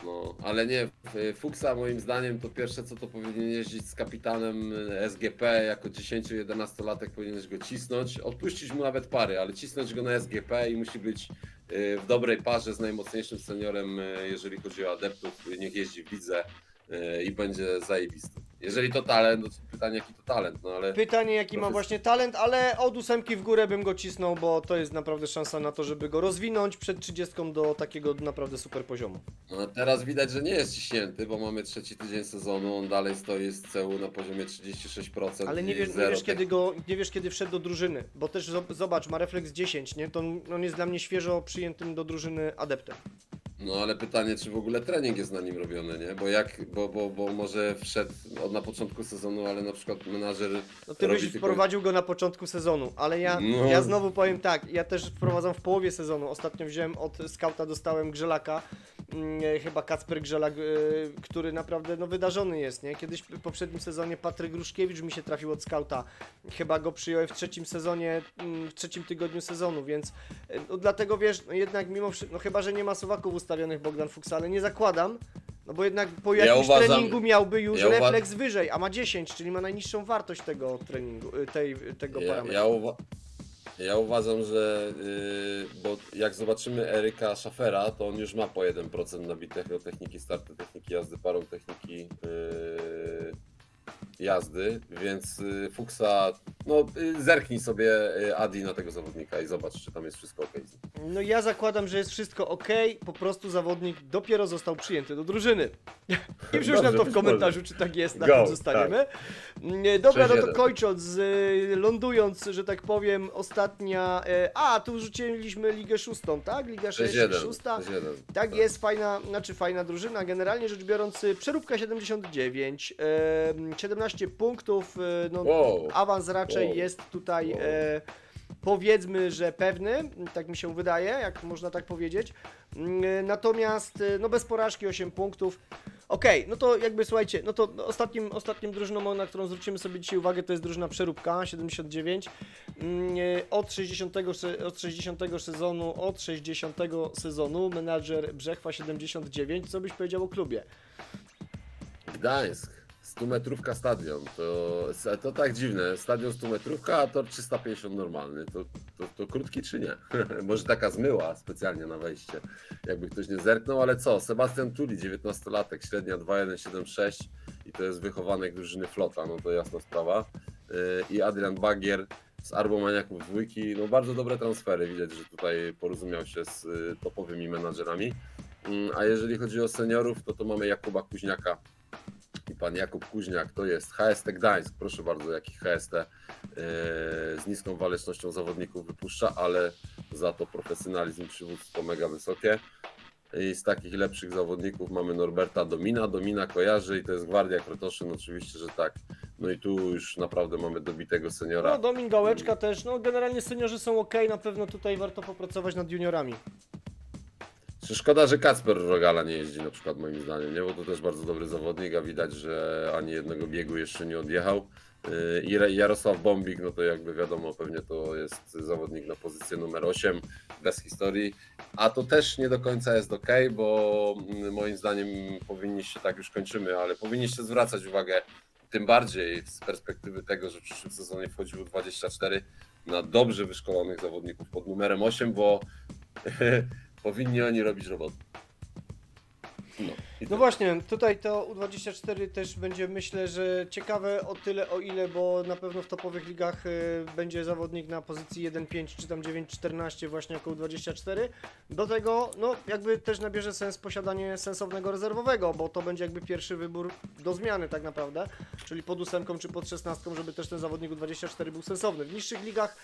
No, ale nie, Fuksa moim zdaniem to pierwsze co to powinien jeździć z kapitanem SGP, jako 10-11-latek powinieneś go cisnąć, odpuścić mu nawet pary, ale cisnąć go na SGP i musi być w dobrej parze z najmocniejszym seniorem, jeżeli chodzi o adeptów, niech jeździ w lidze i będzie zajebisty. Jeżeli to talent, no to pytanie jaki to talent, no ale... Pytanie jaki ma właśnie talent, ale od 8 w górę bym go cisnął, bo to jest naprawdę szansa na to, żeby go rozwinąć przed 30 do takiego naprawdę super poziomu. No teraz widać, że nie jest ciśnięty, bo mamy 3. tydzień sezonu, on dalej stoi z CU na poziomie 36%. Ale nie wiesz kiedy wszedł do drużyny, bo też zobacz, ma refleks 10, nie? To on jest dla mnie świeżo przyjętym do drużyny adeptem. No ale pytanie, czy w ogóle trening jest na nim robiony, nie? Bo może wszedł na początku sezonu, ale na przykład menadżer... No ty byś wprowadził go na początku sezonu, ale ja znowu powiem tak, ja też wprowadzam w połowie sezonu. Ostatnio wziąłem od skauta, dostałem Grzelaka chyba Kacper Grzelak, który naprawdę no, wydarzony jest, nie? Kiedyś w poprzednim sezonie Patryk Gruszkiewicz mi się trafił od skauta, chyba go przyjąłem w trzecim sezonie, w trzecim tygodniu sezonu, więc no, dlatego wiesz, no, jednak mimo wszystko, no chyba, że nie ma suwaków ustawionych Bogdan Fuchs, ale nie zakładam, no bo jednak po jakimś treningu miałby już refleks wyżej, a ma 10, czyli ma najniższą wartość tego treningu, tego parametru. Ja uważam, że bo jak zobaczymy Eryka Schaffera, to on już ma po 1% nabitego techniki startu, techniki jazdy, parą techniki jazdy, więc Fuchsa, no zerknij sobie Adi na tego zawodnika i zobacz, czy tam jest wszystko ok. No ja zakładam, że jest wszystko ok, po prostu zawodnik dopiero został przyjęty do drużyny. I wrzuć nam to w komentarzu, czy tak jest, na tym zostaniemy. Tak. Dobra, no to kończąc, lądując, że tak powiem, ostatnia... tu rzuciliśmy Ligę 6, tak? Liga 6. Tak jest, fajna drużyna. Generalnie rzecz biorąc, przeróbka 79, 17 punktów, no awans raczej jest tutaj... Powiedzmy, że pewny, tak mi się wydaje, jak można tak powiedzieć. Natomiast no bez porażki 8 punktów. Okej, no to jakby słuchajcie, no to ostatnim drużyną, na którą zwrócimy sobie dzisiaj uwagę, to jest drużyna Przeróbka 79. Od 60 sezonu menadżer Brzechwa 79. Co byś powiedział o klubie? Gdańsk. 100-metrówka stadion, to tak dziwne, stadion 100-metrówka, a tor 350 normalny, to krótki czy nie? Może taka zmyła specjalnie na wejście, jakby ktoś nie zerknął, ale co, Sebastian Tuli, 19-latek, średnia 2,176 i to jest wychowanek drużyny Flota, no to jasna sprawa, i Adrian Bagier z Arbomaniaków dwójki, no bardzo dobre transfery, widać, że tutaj porozumiał się z topowymi menadżerami, a jeżeli chodzi o seniorów, to mamy Jakuba Kuźniaka. I pan Jakub Kuźniak to jest HST Gdańsk, proszę bardzo, jaki HST z niską walecznością zawodników wypuszcza, ale za to profesjonalizm, przywództwo mega wysokie. I z takich lepszych zawodników mamy Norberta Domina kojarzy i to jest Gwardia Krotoszyn, oczywiście, że tak. No i tu już naprawdę mamy dobitego seniora. No Domin Gałeczka też, no generalnie seniorzy są ok, na pewno tutaj warto popracować nad juniorami. Szkoda, że Kacper Rogala nie jeździ na przykład moim zdaniem, nie? Bo to też bardzo dobry zawodnik, a widać, że ani jednego biegu jeszcze nie odjechał. I Jarosław Bombik, no to jakby wiadomo, pewnie to jest zawodnik na pozycję numer 8, bez historii, a to też nie do końca jest ok, bo moim zdaniem powinniście, tak już kończymy, ale powinniście zwracać uwagę, tym bardziej z perspektywy tego, że w przyszłym sezonie wchodziło 24 na dobrze wyszkolonych zawodników pod numerem 8, bo powinni oni robić robotę. No właśnie, tutaj to U24 też będzie, myślę, że ciekawe o tyle, o ile, bo na pewno w topowych ligach będzie zawodnik na pozycji 1-5 czy tam 9-14 właśnie jako U24. Do tego, no jakby też nabierze sens posiadanie sensownego rezerwowego, bo to będzie jakby pierwszy wybór do zmiany tak naprawdę, czyli pod 8 czy pod 16, żeby też ten zawodnik U24 był sensowny. W niższych ligach,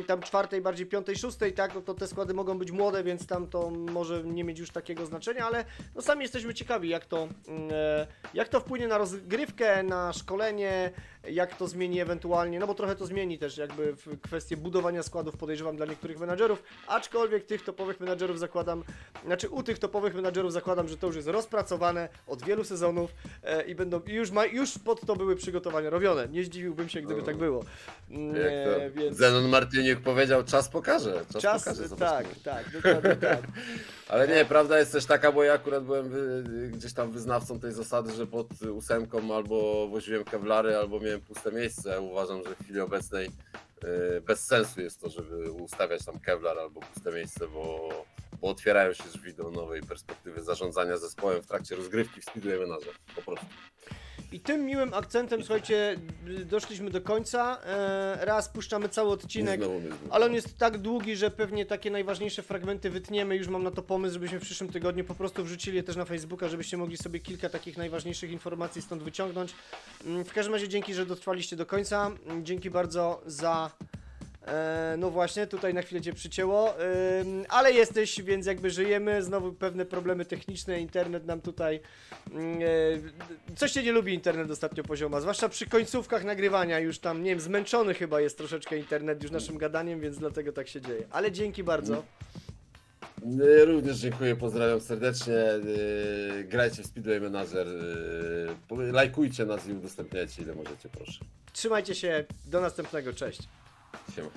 tam 4, bardziej 5, 6, tak, no to te składy mogą być młode, więc tam to może nie mieć już takiego znaczenia, ale no sami jesteśmy ciekawi, jak to wpłynie na rozgrywkę, na szkolenie, jak to zmieni ewentualnie, no bo trochę to zmieni też jakby w kwestię budowania składów, podejrzewam, dla niektórych menadżerów, aczkolwiek tych topowych menadżerów zakładam, u tych topowych menadżerów zakładam, że to już jest rozpracowane od wielu sezonów i będą, już pod to były przygotowania robione, nie zdziwiłbym się, gdyby tak było. Więc... Zenon Martyniuk powiedział, czas pokaże. Czas pokaże, tak, dokładnie tak. Ale nie, prawda jest też taka, bo ja akurat byłem gdzieś tam wyznawcą tej zasady, że pod 8 albo woziłem kewlary, albo miałem puste miejsce. Uważam, że w chwili obecnej bez sensu jest to, żeby ustawiać tam kewlar albo puste miejsce, bo otwierają się drzwi do nowej perspektywy zarządzania zespołem w trakcie rozgrywki w Speedway Manager, po prostu. I tym miłym akcentem, słuchajcie, doszliśmy do końca. Raz puszczamy cały odcinek, ale on jest tak długi, że pewnie takie najważniejsze fragmenty wytniemy. Już mam na to pomysł, żebyśmy w przyszłym tygodniu po prostu wrzucili je też na Facebooka, żebyście mogli sobie kilka takich najważniejszych informacji stąd wyciągnąć. W każdym razie dzięki, że dotrwaliście do końca. Dzięki bardzo za... No właśnie, tutaj na chwilę Cię przycięło, ale jesteś, więc jakby żyjemy, znowu pewne problemy techniczne, internet nam tutaj, coś Cię nie lubi internet ostatnio pozioma, zwłaszcza przy końcówkach nagrywania, już tam, nie wiem, zmęczony chyba jest troszeczkę internet już naszym gadaniem, więc dlatego tak się dzieje, ale dzięki bardzo. Również dziękuję, pozdrawiam serdecznie. Grajcie w Speedway Manager. Lajkujcie nas i udostępniajcie ile możecie, proszę. Trzymajcie się, do następnego, cześć. Siema.